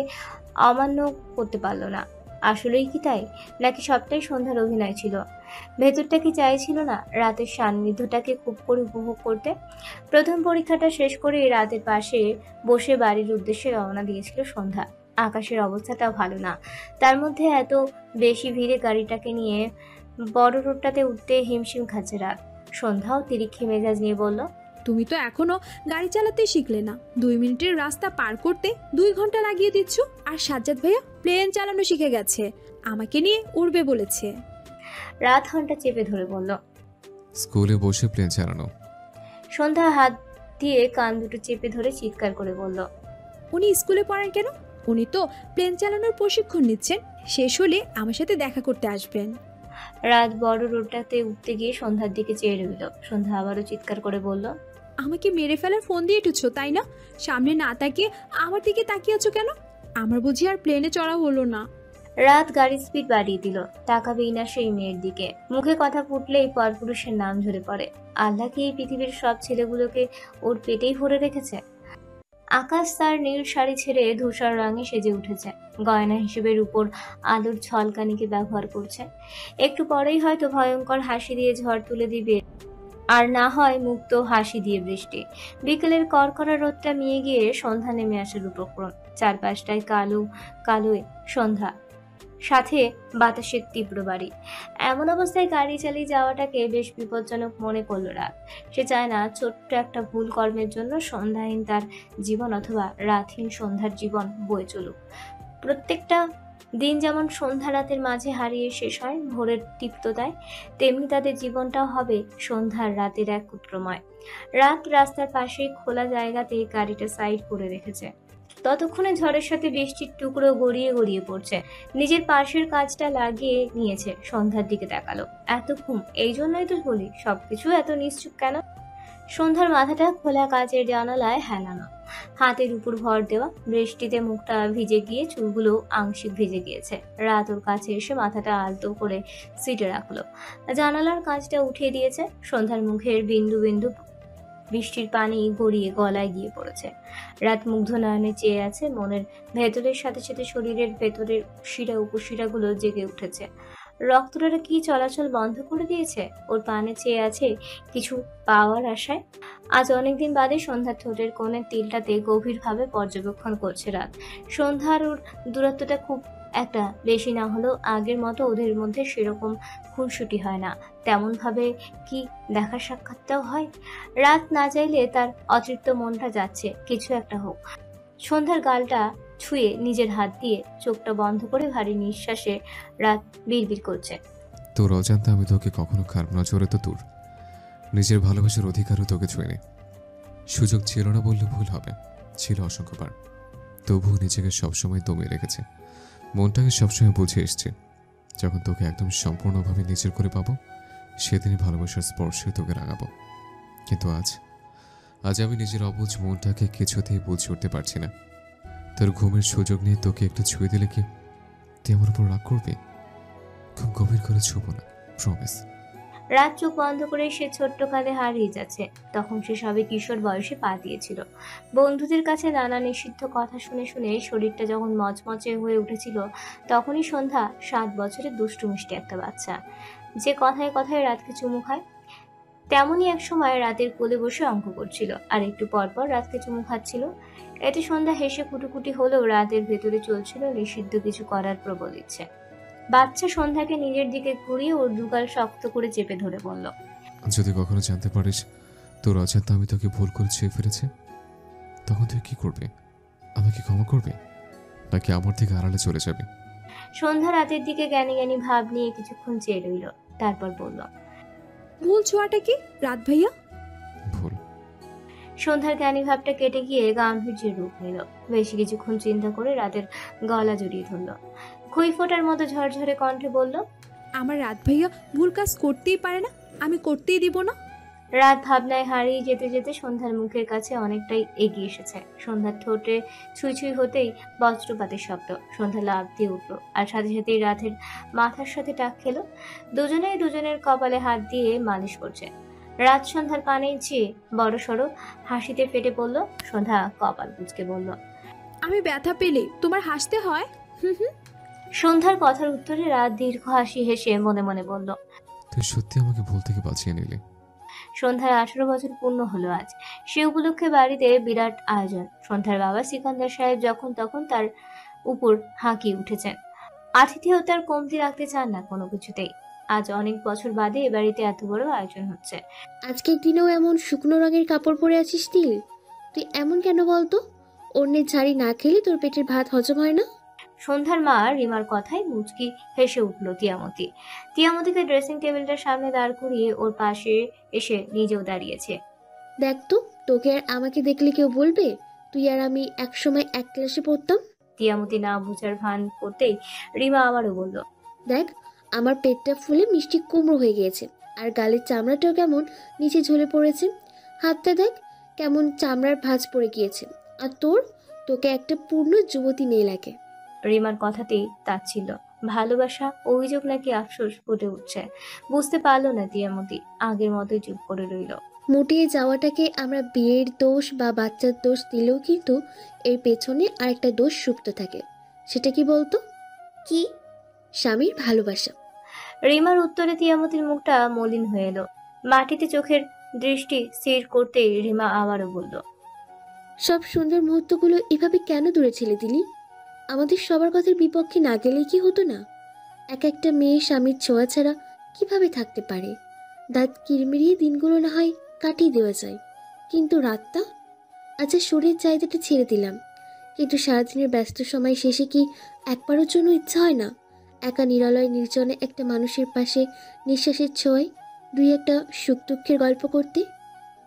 অমান্য করতে পারল না। আসলেই কি তাই, নাকি সবটাই সন্ধ্যার অভিনয় ছিল? ভেতরটা কি চাইছিল না রাতের সান্নিধ্যটাকে খুব করে উপভোগ করতে? প্রথম পরীক্ষাটা শেষ করে রাতের পাশে বসে বাড়ির উদ্দেশ্যে রওনা দিয়েছিল সন্ধ্যা। আকাশের অবস্থাটাও ভালো না, তার মধ্যে এত বেশি ভিড়ে গাড়িটাকে নিয়ে বড় রোডটাতে উঠতে হিমশিম খাচ্ছে রাত। সন্ধ্যাও তিরিক্ষি মেজাজ নিয়ে বলল, তুমি তো এখনো গাড়ি চালাতে শিখলে না। 2 মিনিটের রাস্তা পার করতে 2 ঘন্টা লাগিয়ে দিচ্ছ। আর সাজ্জাদ ভাইয়া প্লেন চালানো শিখে গেছে, আমাকে নিয়ে উড়বে বলেছে। রাত ঘন্টা চেপে ধরে বলল। স্কুলে বসে প্লেন চালানো? সন্ধ্যা হাত দিয়ে কান দুটো চেপে ধরে চিৎকার করে বলল, উনি স্কুলে পড়েন কেন? উনি তো প্লেন চালানোর প্রশিক্ষণ নিচ্ছেন। শেষ হলে আমার সাথে দেখা করতে আসবেন। রাত বড় রোডটাতে উঠতে গিয়ে সন্ধ্যার দিকে চেয়ে রইল। সন্ধ্যা আবারও চিৎকার করে বলল, আমাকে মেরে ফেলার ফোন দিয়ে উঠেছো তাই না? সামনে না তাকিয়ে আমার দিকে তাকিয়ে আছো কেন? আমার বুঝি আর প্লেনে চড়া হলো না? রাত গাড়ির স্পিড বাড়িয়ে দিল। তাকাবেই না সেই মেয়ের দিকে। মুখে কথা ফুটলেই পরপুরুষের নাম ঝরে পড়ে। আল্লাহ কি এই পৃথিবীর সব ছেলেগুলোকে ওর পেটেই ভরে রেখেছে? আকাশ তার নীল শাড়ি ছেড়ে ধূসর রঙে সেজে উঠেছে। গয়না হিসেবে রূপোর আলোর ঝলকানিকে ব্যবহার করছে। একটু পরেই হয়তো ভয়ঙ্কর হাসি দিয়ে ঝড় তুলে দিবে, আর না হয় মুক্ত হাসি দিয়ে বৃষ্টি। বিকেলের কড়কড়া রোদটা মিয়ে গিয়ে সন্ধ্যা নেমে আসার উপক্রম। চারপাশটায় কালো কালোয় সন্ধ্যা, সাথে বাতাসের তীব্র বাড়ি। এমন অবস্থায় গাড়ি চালিয়ে যাওয়াটাকে বেশ বিপজ্জনক মনে করল রাত। সে চায় না ছোট্ট একটা ভুল কর্মের জন্য সন্ধ্যাহীন তার জীবন অথবা রাতহীন সন্ধ্যার জীবন বয়ে চলুক। প্রত্যেকটা দিন যেমন সন্ধ্যা রাতের মাঝে হারিয়ে শেষ হয় ভোরের তৃপ্ততায়, তেমনি তাদের জীবনটাও হবে সন্ধ্যার রাতের এক কুত্রময়। রাত রাস্তার পাশে খোলা জায়গাতে গাড়িটা সাইড করে রেখেছে। ততক্ষণে ঝড়ের সাথে বৃষ্টির টুকরো গড়িয়ে গড়িয়ে পড়ছে। নিজের পাশের কাজটা লাগিয়ে নিয়েছে। সন্ধ্যার দিকে তাকালো। এত ঘুম, এই জন্যই তো বলি সবকিছু এত নিশ্চুপ কেন? সন্ধ্যার মাথাটা খোলা কাচের জানালায় হেলানো, হাতের উপর ভর দেওয়া। বৃষ্টিতে মুখটা ভিজে গিয়ে চুলগুলো আংশিক ভিজে গিয়েছে। রাত ওর কাছে এসে মাথাটা আলতো করে সিটে রাখলো। জানালার কাঁচটা উঠিয়ে দিয়েছে। সন্ধ্যার মুখের বিন্দু বিন্দু বৃষ্টির পানি গড়িয়ে গলায় গিয়ে পড়েছে। রাত মুগ্ধ নয়নে চেয়ে আছে, মনের ভেতরের সাথে সাথে শরীরের ভেতরের শিরা উপশিরাগুলো জেগে উঠেছে। রক্তটা কি চলাচল বন্ধ করে দিয়েছে? ওর পানে চেয়ে আছে কিছু পাওয়ার আশায়। আজ অনেকদিন বাদে সন্ধ্যার ঠোঁটের কোণের তিলটাতে গভীরভাবে পর্যবেক্ষণ করছে রাত। সন্ধ্যার ওর দূরত্বটা খুব একটা বেশি না হলেও আগের মতো ওদের মধ্যে সেরকম খুনসুটি হয় না। তেমনভাবে কি দেখা সাক্ষাৎটাও হয়? রাত না চাইলে তার অতৃপ্ত মনটা যাচ্ছে কিছু একটা হোক। সন্ধ্যার গালটা ছুঁয়ে নিজের হাত দিয়ে চোখটা বন্ধ করে ভারী নিঃশ্বাসে রাত বিড়বিড় করছে। তোর অজান্তে আমি তোকে কখনো খারাপ নজরে তো দূর, নিজের ভালোবাসার অধিকারও তোকে ছুঁয়ে। সুযোগ ছিল না বললে ভুল হবে, ছিল অসংখ্যবার। তবুও নিজেকে সবসময় দমিয়ে রেখেছে, মনটাকে সবসময় বুঝে এসছে। যখন তোকে একদম সম্পূর্ণভাবে নিজের করে পাবো, সেদিনই ভালোবাসার স্পর্শে তোকে রাগাবো। কিন্তু আজ আমি নিজের অবুঝ মনটাকে কিছুতেই বুঝে উঠতে পারছি না। তোর ঘুমের সুযোগ নিয়ে তোকে একটু ছুঁয়ে দিলে কি তুই আমার উপর রাগ করবি? খুব গভীর করে ছুবো না, প্রমিস। রাত চোখ বন্ধ করে সে ছোট্ট কালে হারিয়ে যাচ্ছে। তখন সে সবে কিশোর বয়সে পা দিয়েছিল। বন্ধুদের কাছে নানা নিষিদ্ধ কথা শুনে শুনে শরীরটা যখন মচমচে হয়ে উঠেছিল, তখনই সন্ধ্যা 7 বছরের দুষ্টু মিষ্টি একটা বাচ্চা, যে কথায় কথায় রাতকে চুমু খায়। তেমনই এক সময় রাতের কোলে বসে অঙ্ক করছিল, আর একটু পরপর রাতকে চুমু খাচ্ছিল। এতে সন্ধ্যা হেসে কুটুকুটি হলেও রাতের ভেতরে চলছিল নিষিদ্ধ কিছু করার প্রবল ইচ্ছে। বাচ্চা সন্ধ্যাকে নিজের দিকে ঘুরিয়ে ওর দুগাল শক্ত করে চেপে ধরে বলল, যদি কখনো জানতে পারিস তোর অজান্তে আমি তোকে ভুল করে ছুঁয়ে ফেলেছি, তখন তুই কি করবে? আমাকে ক্ষমা করবে, নাকি আমার থেকে আড়ালে চলে যাবে? সন্ধ্যা রাতের দিকে জ্ঞানী জ্ঞানী ভাব নিয়ে কিছুক্ষণ চেয়ে রইল, তারপর বলল, ভুল ছোঁয়াটা কি রাত ভাইয়া? ভুল। সন্ধ্যার জ্ঞানী ভাবটা কেটে গিয়ে গাম্ভীর্যের রূপ নিল। বেশি কিছুক্ষণ চিন্তা করে রাতের গলা জড়িয়ে ধরল। খুই ফোটার মতো ঝরঝরে কণ্ঠে বলল, আমার রাত ভাইয়া ভুল কাজ করতেই পারে না, আমি করতেই দিব না। রাত ভাবনায় হারিয়ে যেতে যেতে সন্ধ্যার মুখের কাছে অনেকটাই এগিয়ে এসেছে। সন্ধ্যার ঠোঁটে ছুঁই ছুঁই হতেই বজ্রপাতের শব্দ। সন্ধ্যা লাফ দিয়ে উঠল, আর সাথে সাথেই রাতের মাথার সাথে টাক খেলো। দুজনেই দুজনের কপালে হাত দিয়ে মালিশ করছে। রাত সন্ধ্যার পানে চেয়ে বড় সড়ো হাসিতে ফেটে পড়ল। সন্ধ্যা কপাল কুঁচকে বলল, আমি ব্যথা পেলে তোমার হাসতে হয়? হুম হুম। সন্ধ্যার কথার উত্তরে রাত দীর্ঘ হাসি হেসে মনে মনে বলল, তুই সত্যি আমাকে ভুল থেকে বাঁচিয়ে নিলি। সন্ধ্যার 18 বছর পূর্ণ হলো আজ। সে উপলক্ষে বাড়িতে বিরাট আয়োজন। সন্ধ্যার বাবা সিকান্দার সাহেব যখন তখন তার উপর হাঁকিয়ে উঠেছেন। আতিথেয়তার কমতি রাখতে চান না কোনো কিছুতেই। আজ অনেক বছর বাদে এ বাড়িতে এত বড় আয়োজন হচ্ছে। আজকের দিনেও এমন শুকনো রঙের কাপড় পরে আছিস তিল? তুই এমন কেন বলতো? অন্যের ঝাড়ি না খেলে তোর পেটের ভাত হজম হয় না? সন্ধ্যার মা রিমার কথায় মুচকি হেসে উঠল তিয়ামতি। তিয়ামতিকে ড্রেসিং টেবিলটার সামনে দাঁড় করিয়ে ওর পাশে এসে নিজেও দাঁড়িয়েছে। দেখ তো, তোকে আর আমাকে দেখলে কেউ বলবে তুই আর আমি একসময় এক ক্লাসে পড়তাম? তিয়ামতি না বুঝার ভান করতেই রিমা আবারও বলল, দেখ, আমার পেটটা ফুলে মিষ্টি কুমড়ো হয়ে গিয়েছে, আর গালের চামড়াটাও কেমন নিচে ঝরে পড়েছে। হাতটা দেখ কেমন চামড়ার ভাঁজ পড়ে গিয়েছে। আর তোকে একটা পূর্ণ যুবতী মেয়ে লাগে। রিমার কথাতেই তাচ্ছিল্য, ভালোবাসা, অভিযোগ নাকি আফসোস ফুটে উঠছে। বুঝতে পারলো না তিয়ামতি, আগের মতোই চুপ করে রইল। মুটিয়ে যাওয়াটাকে আমরা বিয়ের দোষ বা বাচ্চার দোষ দিলেও কিন্তু এর পেছনে আরেকটা দোষ সুপ্ত থাকে। সেটা কি বলতো? কি? স্বামীর ভালোবাসা। রিমার উত্তরে তিয়ামতির মুখটা মলিন হয়ে এলো। মাটিতে চোখের দৃষ্টি স্থির করতেই রিমা আবারও বলল, সব সুন্দর মুহূর্তগুলো এভাবে কেন দূরে ঠেলে দিলি? আমাদের সবার কথার বিপক্ষে না গেলেই কি হতো না? এক একটা মেয়ে স্বামীর ছোঁয়া ছাড়া কিভাবে থাকতে পারে? দাঁত কিরমিরিয়ে দিনগুলো না হয় কাটিয়ে দেওয়া যায়, কিন্তু রাতটা? আচ্ছা, শরীরের চাহিদাটা ছেড়ে দিলাম, কিন্তু সারাদিনের ব্যস্ত সময় শেষে কি একবারের জন্য ইচ্ছা হয় না একা নিরালয় নির্জনে একটা মানুষের পাশে নিঃশ্বাসের ছোঁয়ায় দুই একটা সুখ দুঃখের গল্প করতে?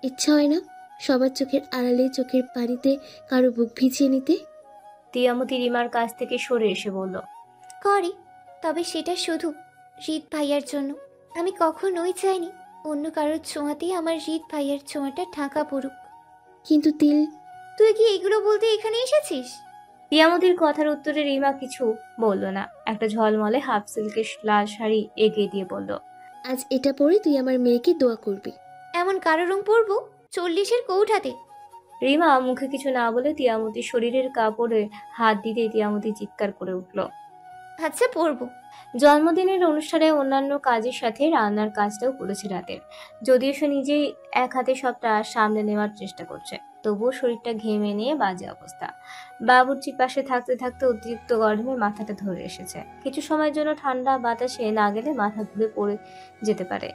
ইচ্ছা হয় না সবার চোখের আড়ালে চোখের পানিতে কারো বুক ভিজিয়ে নিতে? তিয়ামতি রিমার কাছ থেকে সরে এসে বলল, করে, তবে সেটা শুধু হৃদ ভাইয়ার জন্য। আমি কখনোই চাইনি অন্য কারোর ছোঁয়াতেই আমার হৃদ ভাইয়ার ছোঁয়াটা ঢাকা পড়ুক। কিন্তু তিল, তুই কি এগুলো বলতে এখানে এসেছিস? তিয়ামতির কথার উত্তরে রিমা কিছু বলল না। একটা ঝলমলে হাফ সিল্কের লাল শাড়ি এগিয়ে দিয়ে বলল, আজ এটা পরে তুই আমার মেয়েকে দোয়া করবি। এমন কারো রং পরবো 40-এর কৌঠাতে। রিমা মুখে কিছু না বলে তিয়ামতির শরীরের কাপড়ে হাত দিতেই তিয়ামতি চিৎকার করে উঠল। আচ্ছা পরবো। জন্মদিনের অনুষ্ঠানে অন্যান্য কাজের সাথে রান্নার কাজটাও করেছে রাতের। যদিও সে নিজেই এক হাতে সবটা সামলে নেওয়ার চেষ্টা করছে, তবুও শরীরটা ঘেমে নিয়ে বাজে অবস্থা। বাবুর্চির পাশে থাকতে থাকতে অতিরিক্ত গরমে মাথাটা ধরে এসেছে। কিছু সময়ের জন্য ঠান্ডা বাতাসে না গেলে মাথা ঘুরে পড়ে যেতে পারে।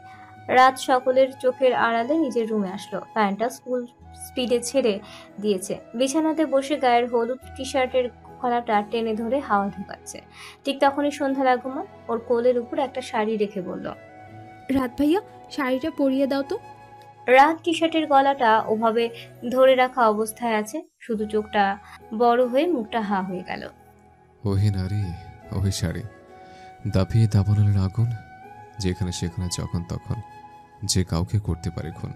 রাত সকলের চোখের আড়ালে নিজের রুমে আসলো। প্যান্টটা ফুল স্পিডে ছেড়ে দিয়েছে। বিছানাতে বসে গায়ের হলুদ টি শার্টের গলাটা টেনে ধরে হাওয়া ঢুকাচ্ছে। ঠিক তখনই সন্ধ্যার আগমন। ওর কোলের উপর একটা শাড়ি রেখে বলল, রাত ভাইয়া, শাড়িটা পরিয়ে দাও তো। রাত টি শার্টের গলাটা ওভাবে ধরে রাখা অবস্থায় আছে, শুধু চোখটা বড় হয়ে মুখটা হা হয়ে গেল। ওহে নারী, ওহে শাড়ি, দাপিয়ে দাবানলের আগুন, যেখানে সেখানে যখন তখন যে কাউকে করতে পারে খুন।